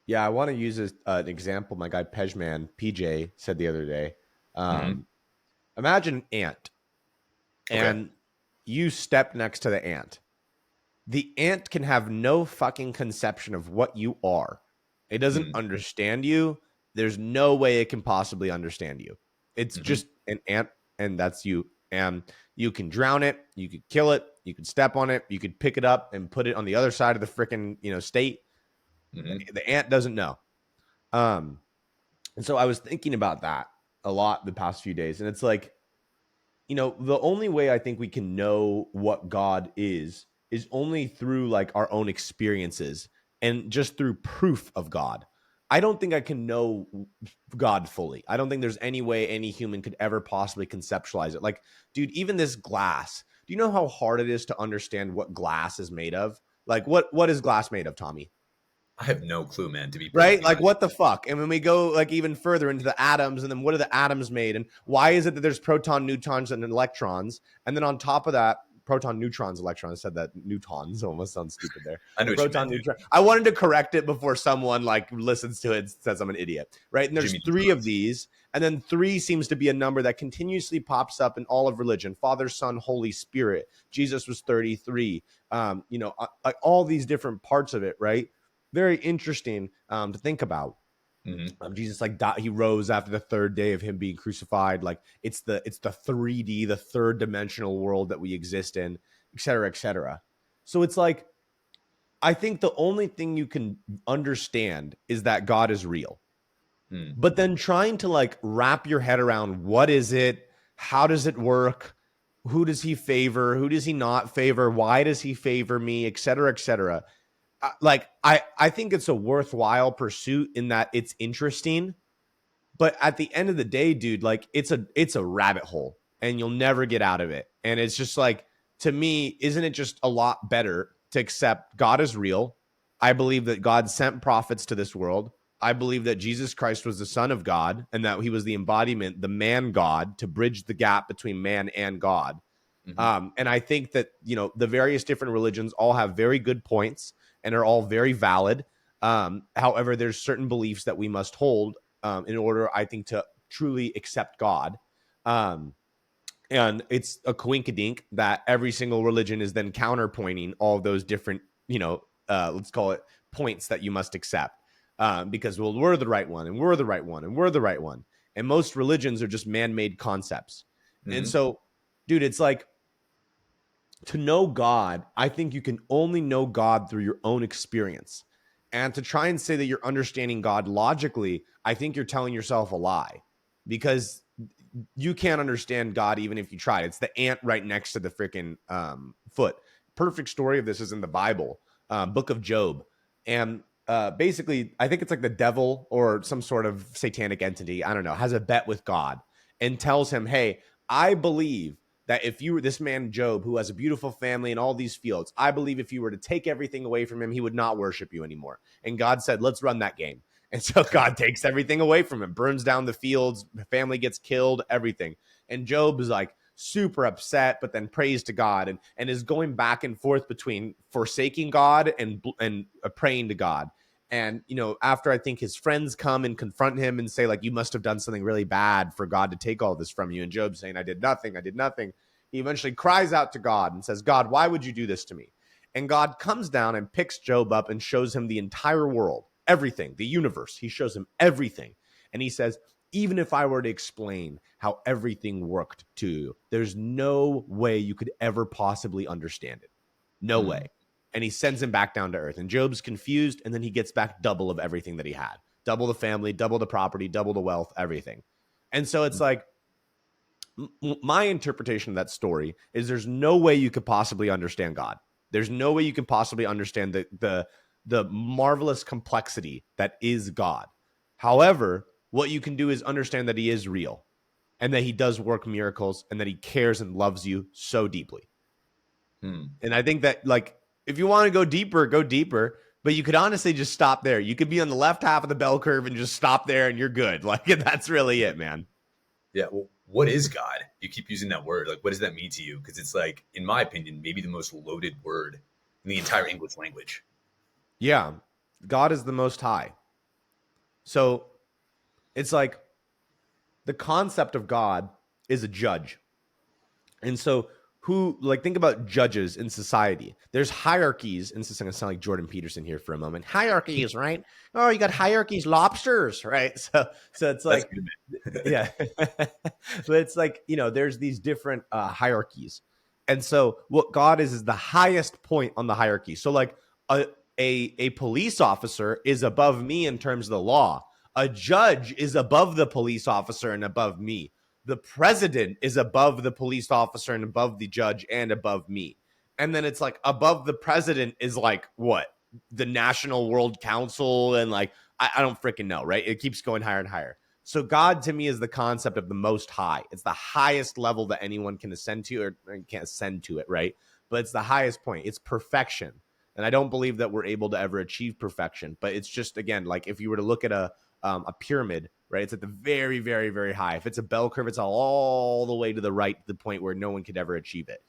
Yeah, I want to use an example my guy Pejman, PJ, said the other day. Hmm. Um, Imagine an ant, Okay. and you step next to the ant. The ant can have no fucking conception of what you are. It doesn't Mm-hmm. understand you. There's no way it can possibly understand you. It's Mm-hmm. just an ant, and that's you. And you can drown it, you could kill it, you could step on it, you could pick it up and put it on the other side of the freaking state. Mm-hmm. The ant doesn't know. Um, and so I was thinking about that a lot the past few days, and it's like, the only way I think we can know what God is only through like our own experiences and just through proof of God. I don't think I can know God fully. I don't think there's any way any human could ever possibly conceptualize it. Like, dude, even this glass. Do you know how hard it is to understand what glass is made of? Like, what is glass made of, Tommy? I have no clue, man, to be Right? perfectly Like, honest. what the fuck? And when we go like even further into the atoms, and then what are the atoms made, and why is it that there's proton, neutrons, and electrons, and then on top of that, proton, neutrons, electrons. I said that newtons almost sounds stupid there. I know what you Proton, meant, dude. neutron. I wanted to correct it before someone like listens to it and says I'm an idiot. Right? And there's Jimmy three of Neutron. these, and then three seems to be a number that continuously pops up in all of religion: Father, Son, Holy Spirit. Jesus was 33. Like all these different parts of it. Right? Very interesting to think about. Hmm. Jesus like he rose after the third day of him being crucified. Like it's the 3D, the third dimensional world that we exist in, et cetera, et cetera. So it's like I think the only thing you can understand is that God is real. Mm. But then trying to like wrap your head around what is it, how does it work, who does he favor, who does he not favor, why does he favor me, et cetera, et cetera. I think it's a worthwhile pursuit in that it's interesting. But at the end of the day, dude, like it's a rabbit hole and you'll never get out of it. And it's just like, to me, isn't it just a lot better to accept God is real? I believe that God sent prophets to this world. I believe that Jesus Christ was the Son of God and that he was the embodiment, the man God, to bridge the gap between man and God. Hmm. And I think that, the various different religions all have very good points and are all very valid. However, there's certain beliefs that we must hold in order, I think, to truly accept God. Um, and it's a coinkydink that every single religion is then counterpointing all of those different, let's call it points that you must accept. Because, well, we're the right one, and we're the right one, and we're the right one. And most religions are just man-made concepts. And Hmm. so, dude, it's like, to know God, I think you can only know God through your own experience. And to try and say that you're understanding God logically, I think you're telling yourself a lie, because you can't understand God even if you tried. It's the ant right next to the freaking foot. Perfect story of this is in the Bible, book of Job. And basically, I think it's like the devil or some sort of satanic entity, I don't know, has a bet with God and tells him, hey, I believe that if you were this man Job, who has a beautiful family and all these fields, I believe if you were to take everything away from him, he would not worship you anymore. And God said, let's run that game. And so God takes everything away from him, burns down the fields, the family gets killed, everything. And Job is like super upset, but then prays to God and is going back and forth between forsaking God and praying to God. And, after I think his friends come and confront him and say, like, you must have done something really bad for God to take all this from you. And Job saying, I did nothing. I did nothing. He eventually cries out to God and says, God, why would you do this to me? And God comes down and picks Job up and shows him the entire world, everything, the universe. He shows him everything. And he says, even if I were to explain how everything worked to you, there's no way you could ever possibly understand it. No way. Mm. And he sends him back down to earth. And Job's confused, and then he gets back double of everything that he had. Double the family, double the property, double the wealth, everything. And so it's like, my interpretation of that story is there's no way you could possibly understand God. There's no way you can possibly understand the marvelous complexity that is God. However, what you can do is understand that he is real and that he does work miracles and that he cares and loves you so deeply. And I think that, like, if you want to go deeper, but you could honestly just stop there. You could be on the left half of the bell curve and just stop there and you're good. Like, that's really it, man. Yeah. Well, what is God? You keep using that word. Like, what does that mean to you? Because it's like, in my opinion, maybe the most loaded word in the entire English language. Yeah. God is the most high. So it's like the concept of God is a judge. And so think about judges in society. There's hierarchies, and this is going to sound like Jordan Peterson here for a moment. Hierarchies, right? Oh, you got hierarchies, lobsters, right? So it's like, yeah. But it's like, there's these different hierarchies. And so what God is the highest point on the hierarchy. So like a police officer is above me in terms of the law. A judge is above the police officer and above me. The president is above the police officer and above the judge and above me. And then it's like above the president is like what? The National World Council and like, I don't freaking know, right? It keeps going higher and higher. So God to me is the concept of the most high. It's the highest level that anyone can ascend to, or can't ascend to it, right? But it's the highest point. It's perfection. And I don't believe that we're able to ever achieve perfection. But it's just, again, like if you were to look at a pyramid, right? It's at the very, very, very high. If it's a bell curve, it's all the way to the right, to the point where no one could ever achieve it.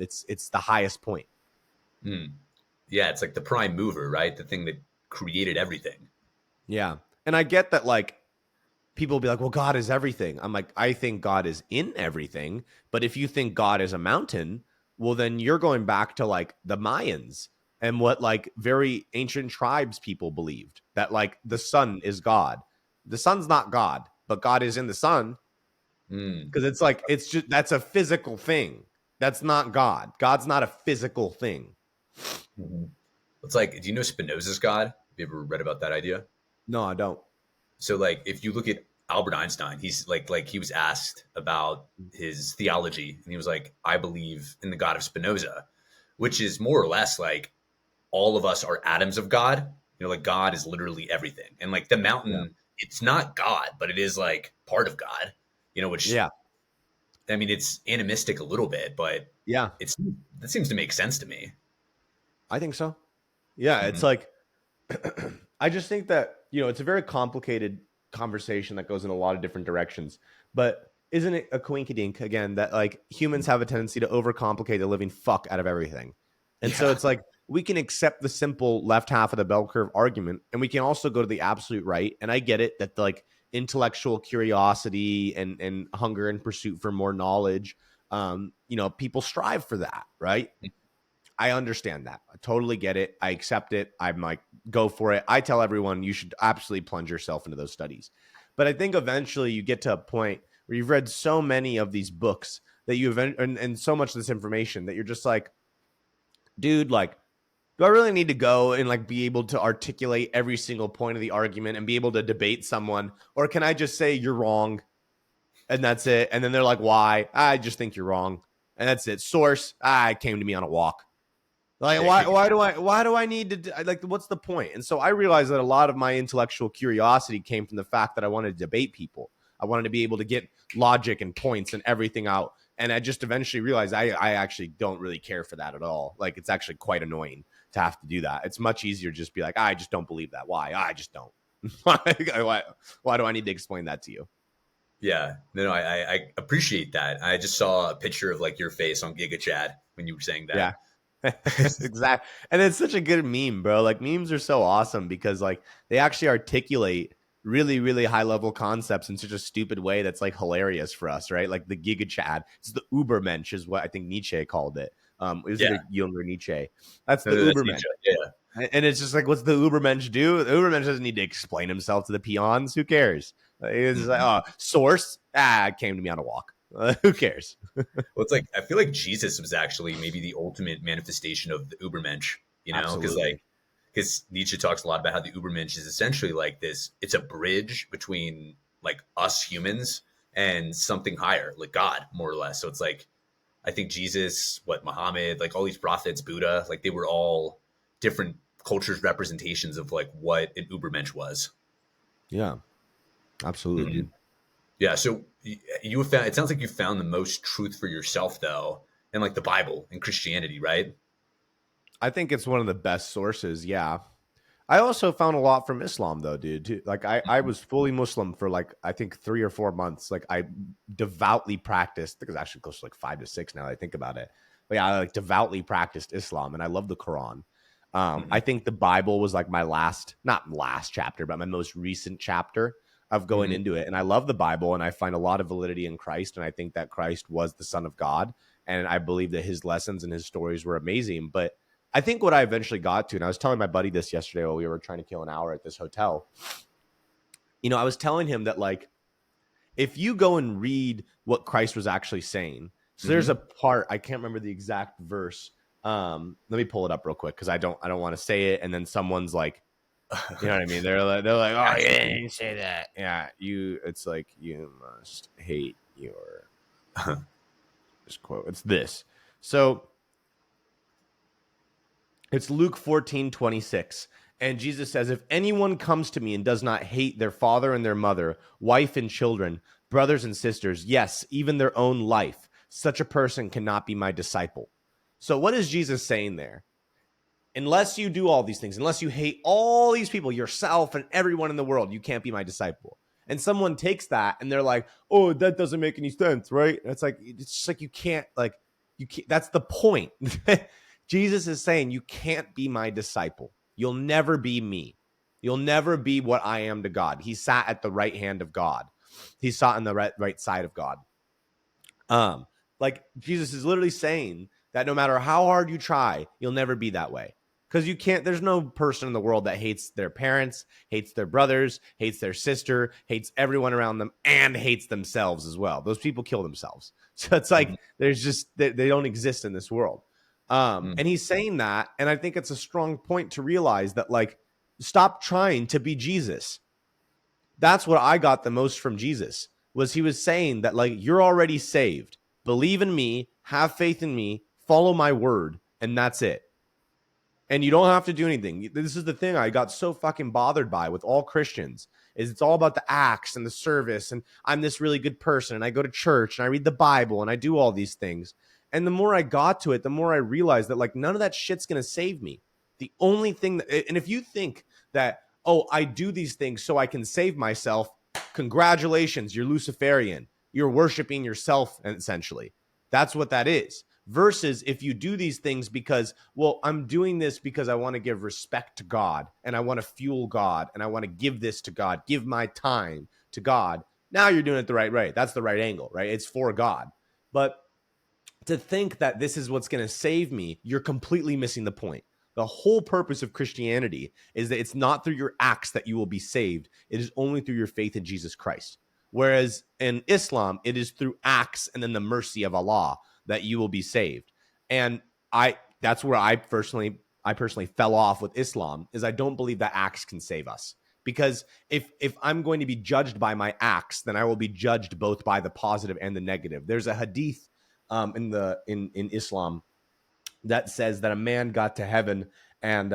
It's the highest point. Yeah, it's like the prime mover, right? The thing that created everything. Yeah. And I get that, like, people will be like, well, God is everything. I'm like, I think God is in everything. But if you think God is a mountain, well, then you're going back to like the Mayans and what like very ancient tribes people believed, that like the sun is God. The sun's not God, but God is in the sun. Because it's like, it's just, that's a physical thing. That's not God. God's not a physical thing. It's like, do you know Spinoza's God? Have you ever read about that idea? No, I don't. So like, if you look at Albert Einstein, he's like he was asked about his theology, and he was like, I believe in the God of Spinoza, which is more or less like all of us are atoms of God. Like God is literally everything. And like the mountain, it's not God, but it is like part of God, which, I mean, it's animistic a little bit, but that seems to make sense to me. I think so. Yeah. It's like, I just think that, it's a very complicated conversation that goes in a lot of different directions, but isn't it a coinkydink again that like humans have a tendency to overcomplicate the living fuck out of everything? And so it's like, we can accept the simple left half of the bell curve argument, and we can also go to the absolute right. And I get it that like intellectual curiosity and hunger and pursuit for more knowledge, people strive for that, right? I understand that. I totally get it. I accept it. I'm like, go for it. I tell everyone you should absolutely plunge yourself into those studies. But I think eventually you get to a point where you've read so many of these books that you've and so much of this information that you're just like, dude, like, do I really need to go and like be able to articulate every single point of the argument and be able to debate someone? Or can I just say you're wrong and that's it? And then they're like, why? I just think you're wrong. And that's it. Source, it came to me on a walk. Like, why do I need to, like, what's the point? And so I realized that a lot of my intellectual curiosity came from the fact that I wanted to debate people. I wanted to be able to get logic and points and everything out. And I just eventually realized I actually don't really care for that at all. Like, it's actually quite annoying to have to do that. It's much easier to just be like, I just don't believe that. Why? I just don't. Why do I need to explain that to you? Yeah, no, I appreciate that. I just saw a picture of like your face on GigaChad when you were saying that. Yeah. Exactly. And it's such a good meme, bro. Like, memes are so awesome because like they actually articulate really, really high level concepts in such a stupid way that's like hilarious for us, right? Like the GigaChad. It's the Ubermensch is what I think Nietzsche called it. It was either Jung or Nietzsche. That's the Ubermensch. Yeah. And it's just like, what's the Ubermensch do? The Ubermensch doesn't need to explain himself to the peons. Who cares? It's like, oh, source. It came to me on a walk. Who cares? Well, it's like, I feel like Jesus was actually maybe the ultimate manifestation of the Ubermensch, because Nietzsche talks a lot about how the Ubermensch is essentially like this. It's a bridge between like us humans and something higher, like God, more or less. So it's like, I think Jesus, Muhammad, like all these prophets, Buddha, like they were all different culture's representations of like what an Ubermensch was. Yeah, absolutely, Mhm. dude. Yeah. So you have found, it sounds like you found the most truth for yourself though, in like the Bible and Christianity, right? I think it's one of the best sources. Yeah. I also found a lot from Islam though, dude. Like I Mhm. was fully Muslim for like I think 3 or 4 months. Like I devoutly practiced. I think it was actually close to like 5 to 6 now that I think about it. But yeah, I like devoutly practiced Islam, and I love the Quran. I Mhm. think the Bible was like my not last chapter, but my most recent chapter of going Mhm. into it. And I love the Bible, and I find a lot of validity in Christ, and I think that Christ was the Son of God, and I believe that his lessons and his stories were amazing. But I think what I eventually got to, and I was telling my buddy this yesterday while we were trying to kill an hour at this hotel, I was telling him that like if you go and read what Christ was actually saying, so there's a Mhm. part, I can't remember the exact verse. Let me pull it up real quick because I don't want to say it and then someone's like, you know what I mean? They're like, oh Gotcha. yeah, you didn't say that. Yeah, it's like you must hate your this quote. It's this. So it's Luke 14:26. And Jesus says, if anyone comes to me and does not hate their father and their mother, wife and children, brothers and sisters, yes, even their own life, such a person cannot be my disciple. So, what is Jesus saying there? Unless you do all these things, unless you hate all these people, yourself and everyone in the world, you can't be my disciple. And someone takes that and they're like, oh, that doesn't make any sense, right? And it's like, it's just like you can't, that's the point. Jesus is saying, you can't be my disciple. You'll never be me. You'll never be what I am to God. He sat at the right hand of God. He sat on the right side of God. Um, like Jesus is literally saying that no matter how hard you try, you'll never be that way. Because you can't, there's no person in the world that hates their parents, hates their brothers, hates their sister, hates everyone around them, and hates themselves as well. Those people kill themselves. So it's Mhm. like there's just they don't exist in this world. Mhm. And he's saying that, and I think it's a strong point to realize that like stop trying to be Jesus. That's what I got the most from Jesus was he was saying that like you're already saved. Believe in me, have faith in me, follow my word, and that's it. And you don't have to do anything. This is the thing I got so fucking bothered by with all Christians is it's all about the acts and the service and I'm this really good person and I go to church and I read the Bible and I do all these things. And the more I got to it, the more I realized that like none of that shit's going to save me. The only thing that, and if you think that, oh, I do these things so I can save myself, congratulations, you're Luciferian. You're worshiping yourself essentially. That's what that is versus if you do these things because, well, I'm doing this because I want to give respect to God and I want to fuel God and I want to give this to God, give my time to God. Now you're doing it the right way. That's the right angle, right? It's for God. But to think that this is what's going to save me, you're completely missing the point. The whole purpose of Christianity is that it's not through your acts that you will be saved. It is only through your faith in Jesus Christ. Whereas in Islam, it is through acts and then the mercy of Allah that you will be saved. And that's where I personally fell off with Islam is I don't believe that acts can save us. Because if I'm going to be judged by my acts, then I will be judged both by the positive and the negative. There's a hadith in Islam that says that a man got to heaven and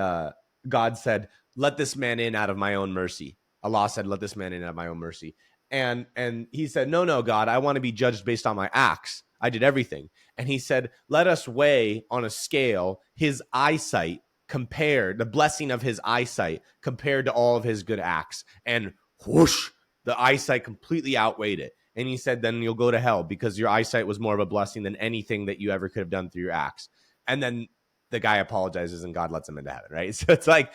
God said, "Let this man in out of my own mercy." Allah said, "Let this man in out of my own mercy." And he said, "No, no, God, I want to be judged based on my acts. I did everything." And he said, "Let us weigh on a scale his eyesight compared the blessing of his eyesight compared to all of his good acts." And whoosh, the eyesight completely outweighed it. And he said, then you'll go to hell because your eyesight was more of a blessing than anything that you ever could have done through your acts. And then the guy apologizes and God lets him into heaven, right? So it's like,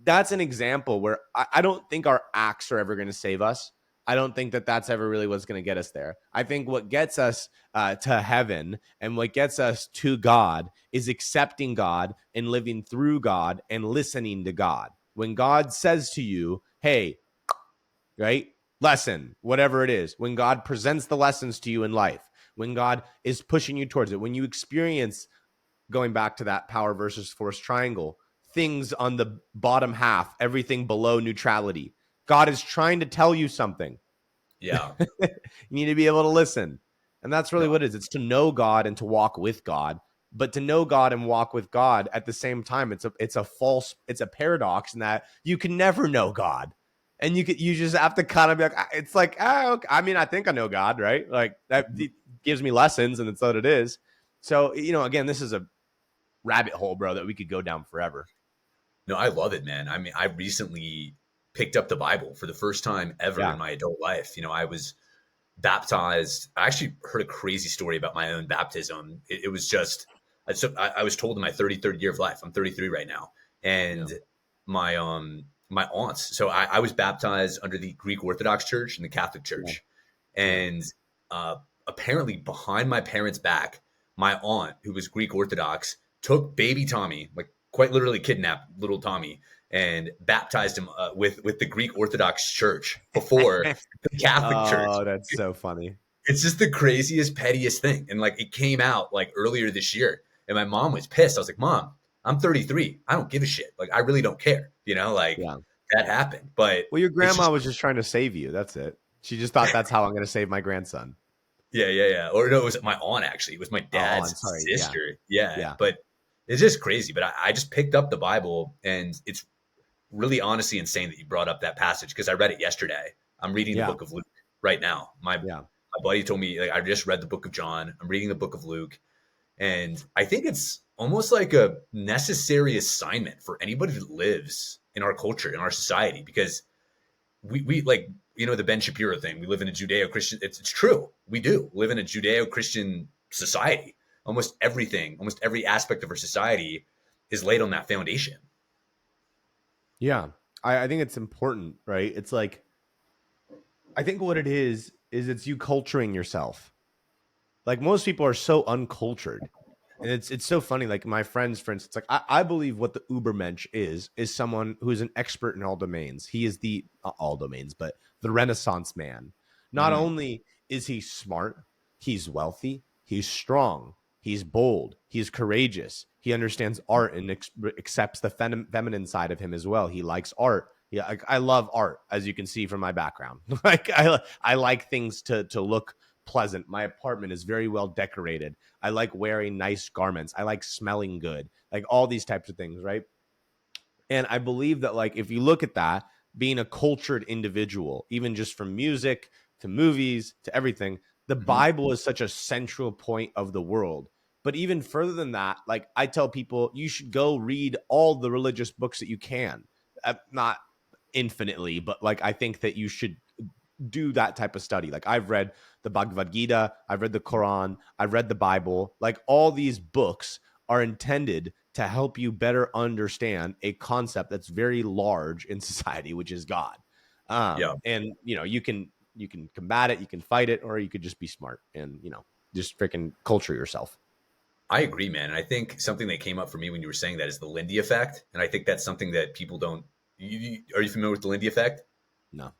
that's an example where I don't think our acts are ever going to save us. I don't think that that's ever really what's going to get us there. I think what gets us to heaven and what gets us to God is accepting God and living through God and listening to God. When God says to you, hey, right? Lesson, whatever it is, when God presents the lessons to you in life, when God is pushing you towards it, when you experience going back to that power versus force triangle, things on the bottom half, everything below neutrality. God is trying to tell you something. Yeah. You need to be able to listen. And that's really No. what it is. It's to know God and to walk with God. But to know God and walk with God at the same time, it's a paradox in that you can never know God. And you just have to kind of be like, it's like, oh, okay. I mean, I think I know God, right? Like that gives me lessons, and it's what it is. So, again, this is a rabbit hole, bro, that we could go down forever. No, I love it, man. I mean, I recently picked up the Bible for the first time ever in Yeah. my adult life. I was baptized. I actually heard a crazy story about my own baptism. It was just, so I was told in my 33rd year of life. I'm 33 right now, Yeah. and my aunts. So I was baptized under the Greek Orthodox Church and the Catholic Yeah. Church, Yeah. and apparently behind my parents' back, my aunt, who was Greek Orthodox, took baby Tommy, like quite literally kidnapped little Tommy, and baptized him with the Greek Orthodox Church before the Catholic Church. Oh, that's so funny. It's just the craziest, pettiest thing. And like it came out like earlier this year, and my mom was pissed. I was like, Mom, I'm 33. I don't give a shit. Like I really don't care. Like Yeah. that happened. But Well, your it's grandma just was just trying to save you. That's it. She just thought that's how I'm going to save my grandson. yeah. Or no, it was my aunt actually. It was my Oh, dad's I'm sorry. Yeah. sister. Yeah. Yeah. But it's just crazy. But I just picked up the Bible, and it's really honestly insane that you brought up that passage because I read it yesterday. I'm reading the Yeah. book of Luke right now. Yeah. My buddy told me, like, I just read the book of John. I'm reading the book of Luke. And I think it's almost like a necessary assignment for anybody that lives in our culture, in our society, because we like, the Ben Shapiro thing. We live in a Judeo-Christian, it's true. We do live in a Judeo-Christian society. Almost everything, almost every aspect of our society is laid on that foundation. Yeah. I think it's important, right? It's like, I think what it is it's you culturing yourself. Like most people are so uncultured. And it's so funny. Like my friends, for instance, like I believe what the Ubermensch is someone who is an expert in all domains. He is the not all domains, but the Renaissance man. Not Mm, only is he smart, he's wealthy, he's strong, he's bold, he's courageous. He understands art and accepts the feminine side of him as well. He likes art. Yeah, I love art, as you can see from my background. Like I like things to look pleasant. My apartment is very well decorated. I like wearing nice garments. I like smelling good. Like all these types of things, right? And I believe that like if you look at that, being a cultured individual, even just from music to movies to everything, the mhm. Bible is such a central point of the world. But even further than that, like I tell people, you should go read all the religious books that you can. Not infinitely, but like I think that you should do that type of study. Like I've read the Bhagavad Gita, I've read the Quran, I've read the Bible. Like all these books are intended to help you better understand a concept that's very large in society, which is God. Yeah, And you can combat it, you can fight it, or you could just be smart and just freaking culture yourself. I agree, man. And I think something that came up for me when you were saying that is the Lindy Effect. And I think that's something that people don't. Are you familiar with the Lindy Effect? No.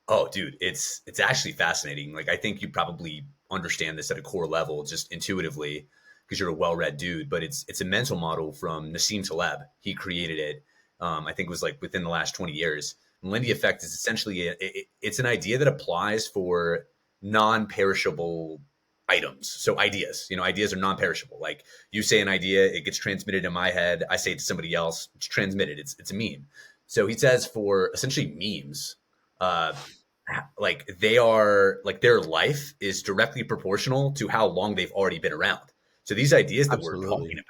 Oh, dude, it's actually fascinating. Like I think you probably understand this at a core level, just intuitively, because you're a well-read dude. But it's a mental model from Nassim Taleb. He created it. I think it was like within the last 20 years. And Lindy Effect is essentially it's an idea that applies for non-perishable items. So ideas, ideas are non-perishable. Like you say an idea, it gets transmitted in my head. I say it to somebody else, it's transmitted. It's a meme. So he says for essentially memes. Uh, like they are like their life is directly proportional to how long they've already been around. So these ideas that we're talking Absolutely. about,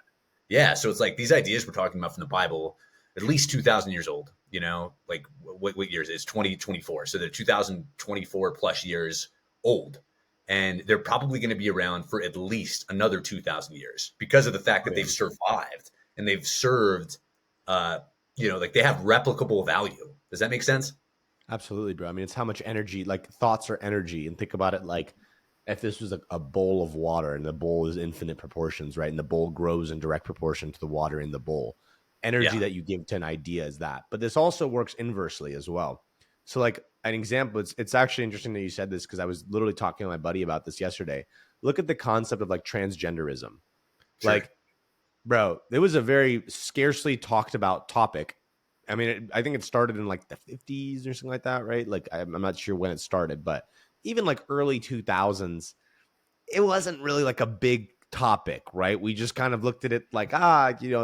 yeah. So it's like these ideas we're talking about from the Bible, at least 2,000 years old. Like what years is 2024? So they're 2024 plus years old, and they're probably going to be around for at least another 2,000 years because of the fact Oh, that yeah. they've survived and they've served. Uh, like they have replicable value. Does that make sense? Absolutely, bro. I mean, it's how much energy, like thoughts are energy. And think about it like if this was a bowl of water and the bowl is infinite proportions, right? And the bowl grows in direct proportion to the water in the bowl. Energy Yeah. that you give to an idea is that. But this also works inversely as well. So, like an example, it's actually interesting that you said this because I was literally talking to my buddy about this yesterday. Look at the concept of like transgenderism. Sure. Like, bro, it was a very scarcely talked about topic. I mean, I think it started in like the 50s or something like that, right? Like, I'm not sure when it started, but even like early 2000s, it wasn't really like a big topic, right? We just kind of looked at it like,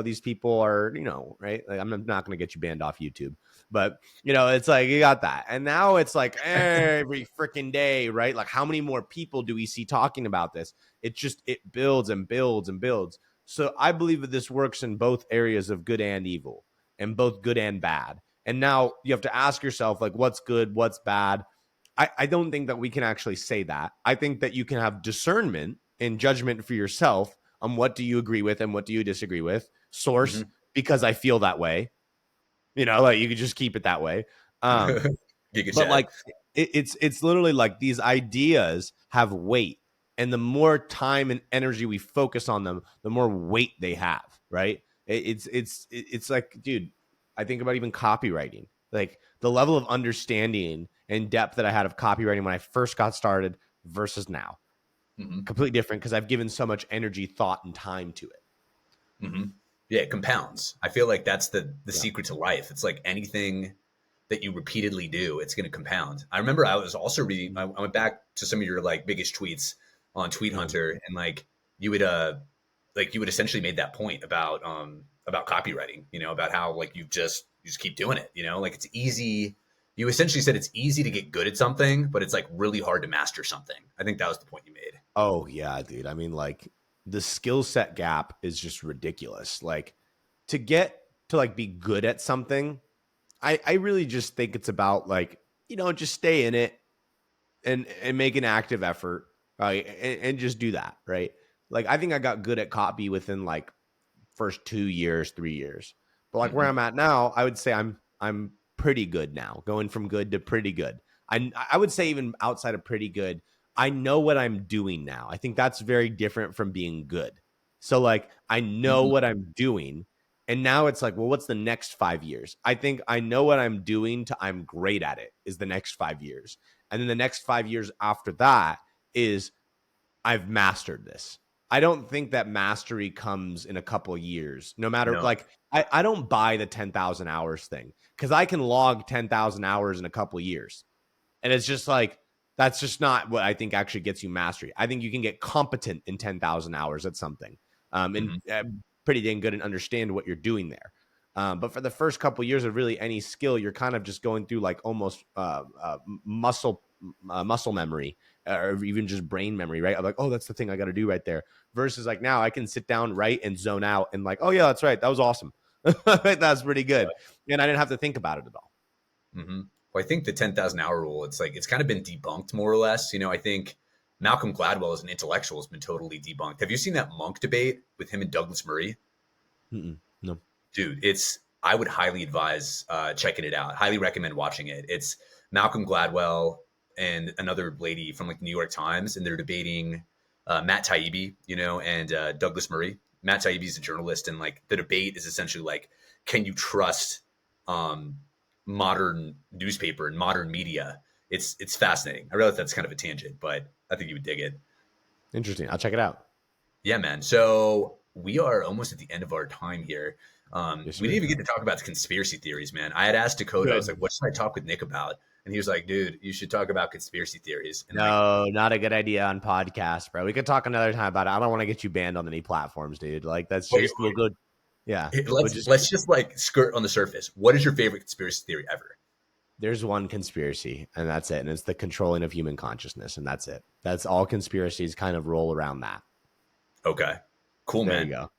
these people are, right? Like, I'm not going to get you banned off YouTube, but it's like you got that. And now it's like every freaking day, right? Like, how many more people do we see talking about this? It builds and builds and builds. So I believe that this works in both areas of good and evil, and both good and bad. And now you have to ask yourself, like, what's good, what's bad? I don't think that we can actually say that. I think that you can have discernment and judgment for yourself on what do you agree with and what do you disagree with. Source, because I feel that way. Like, you could just keep it that way. But GigaChad. like, it's literally like these ideas have weight, and the more time and energy we focus on them, the more weight they have. Right? It's like, dude, I think about even copywriting. Like, the level of understanding and depth that I had of copywriting when I first got started versus now, completely different, because I've given so much energy, thought, and time to it. Yeah, it compounds. I feel like that's the secret to life. It's like anything that you repeatedly do, it's going to compound. I remember I was also reading, I went back to some of your like biggest tweets on Tweet Hunter, and like you would essentially made that point about copywriting, about how like you just keep doing it, like it's easy. You essentially said it's easy to get good at something, but it's like really hard to master something. I think that was the point you made. Oh yeah, dude. I mean, like, the skill set gap is just ridiculous. Like, to get to like be good at something, I really just think it's about like, just stay in it and make an active effort, right? And just do that, right? Like, I think I got good at copy within like first 2 years, 3 years. But like, where I'm at now, I would say I'm pretty good now, going from good to pretty good. I would say even outside of pretty good, I know what I'm doing now. I think that's very different from being good. So like, I know what I'm doing. And now it's like, well, what's the next 5 years? I think I know what I'm doing to I'm great at it is the next 5 years. And then the next 5 years after that is I've mastered this. I don't think that mastery comes in a couple of years. No matter, No. like, I don't buy the 10,000 hours thing, because I can log 10,000 hours in a couple of years. And it's just like, that's just not what I think actually gets you mastery. I think you can get competent in 10,000 hours at something, and pretty dang good and understand what you're doing there. But for the first couple of years of really any skill, you're kind of just going through like almost muscle memory, or even just brain memory, right? I'm like, oh, that's the thing I got to do right there. Versus like, now I can sit down, write, and zone out, and like, oh yeah, that's right, that was awesome. That's pretty good, and I didn't have to think about it at all. Well, I think the 10,000 hour rule, it's like, it's kind of been debunked more or less. I think Malcolm Gladwell as an intellectual has been totally debunked. Have you seen that Monk debate with him and Douglas Murray? No. Dude, I would highly advise checking it out. Highly recommend watching it. It's Malcolm Gladwell and another lady from like the New York Times, and they're debating Matt Taibbi, and Douglas Murray. Matt Taibbi is a journalist, and like the debate is essentially like, can you trust modern newspaper and modern media? It's fascinating. I realize that's kind of a tangent, but I think you would dig it. Interesting. I'll check it out. Yeah, man. So we are almost at the end of our time here. Yes, We didn't even get to talk about the conspiracy theories, man. I had asked Dakota, I was good. like, what should I talk with Nick about? And he was like, dude, you should talk about conspiracy theories. And like, No, not a good idea on podcast, bro. We could talk another time about it. I don't want to get you banned on any platforms, dude. Like, that's wait, just, we'll go. Yeah. We'll let's just like skirt on the surface. What is your favorite conspiracy theory ever? There's one conspiracy, and that's it. And it's the controlling of human consciousness. And that's it. That's all conspiracies kind of roll around that. Okay. Cool, There man. you go.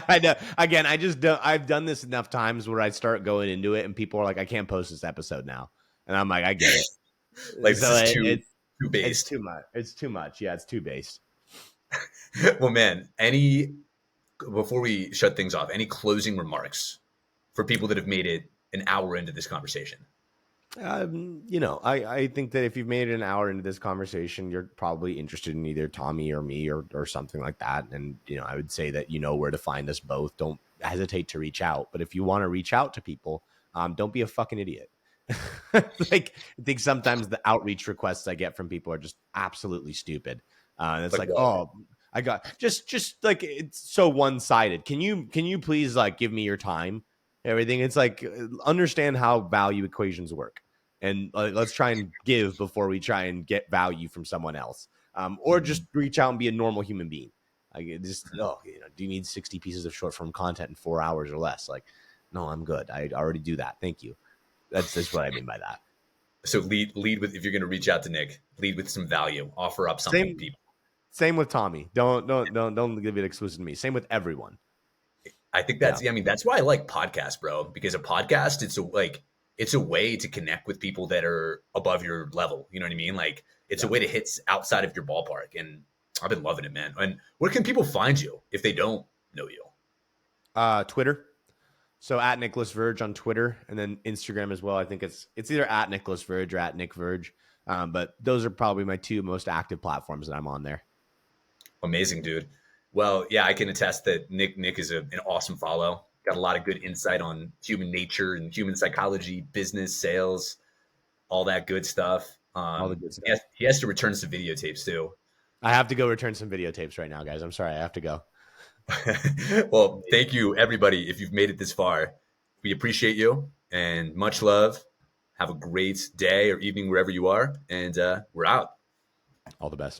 I know. Again, I've done this enough times where I start going into it and people are like, I can't post this episode now. And I'm like, I get it. Like, So this is too based. it's too much. It's too much. Yeah, it's too based. Well, man, before we shut things off, any closing remarks for people that have made it an hour into this conversation? I think that if you've made it an hour into this conversation, you're probably interested in either Tommy or me or something like that. And, I would say that you know where to find us both. Don't hesitate to reach out. But if you want to reach out to people, don't be a fucking idiot. Like, I think sometimes the outreach requests I get from people are just absolutely stupid. And it's like, oh, I got just like, it's so one-sided. Can you please like give me your time? Everything. It's like, understand how value equations work, and let's try and give before we try and get value from someone else, or just reach out and be a normal human being. I just, oh, do you need 60 pieces of short form content in 4 hours or less? Like, no, I'm good. I already do that. Thank you. That's what I mean by that. So lead with, if you're going to reach out to Nick, lead with some value, offer up something to Same people. same with Tommy. Don't give it exclusive to me. Same with everyone. I think Yeah. I mean, that's why I like podcasts, bro, because a podcast, it's a way to connect with people that are above your level. You know what I mean? Like it's a Yeah. way to hit outside of your ballpark. And I've been loving it, man. And where can people find you if they don't know you? Twitter. So at Nicholas Verge on Twitter, and then Instagram as well. I think it's either at Nicholas Verge or at Nick Verge. But those are probably my two most active platforms that I'm on there. Amazing, dude. Well, yeah, I can attest that Nick is an awesome follow. Got a lot of good insight on human nature and human psychology, business, sales, all that good stuff. All the good stuff. He has to return some videotapes too. I have to go return some videotapes right now, guys. I'm sorry. I have to go. Well, thank you, everybody, if you've made it this far. We appreciate you and much love. Have a great day or evening wherever you are. And we're out. All the best.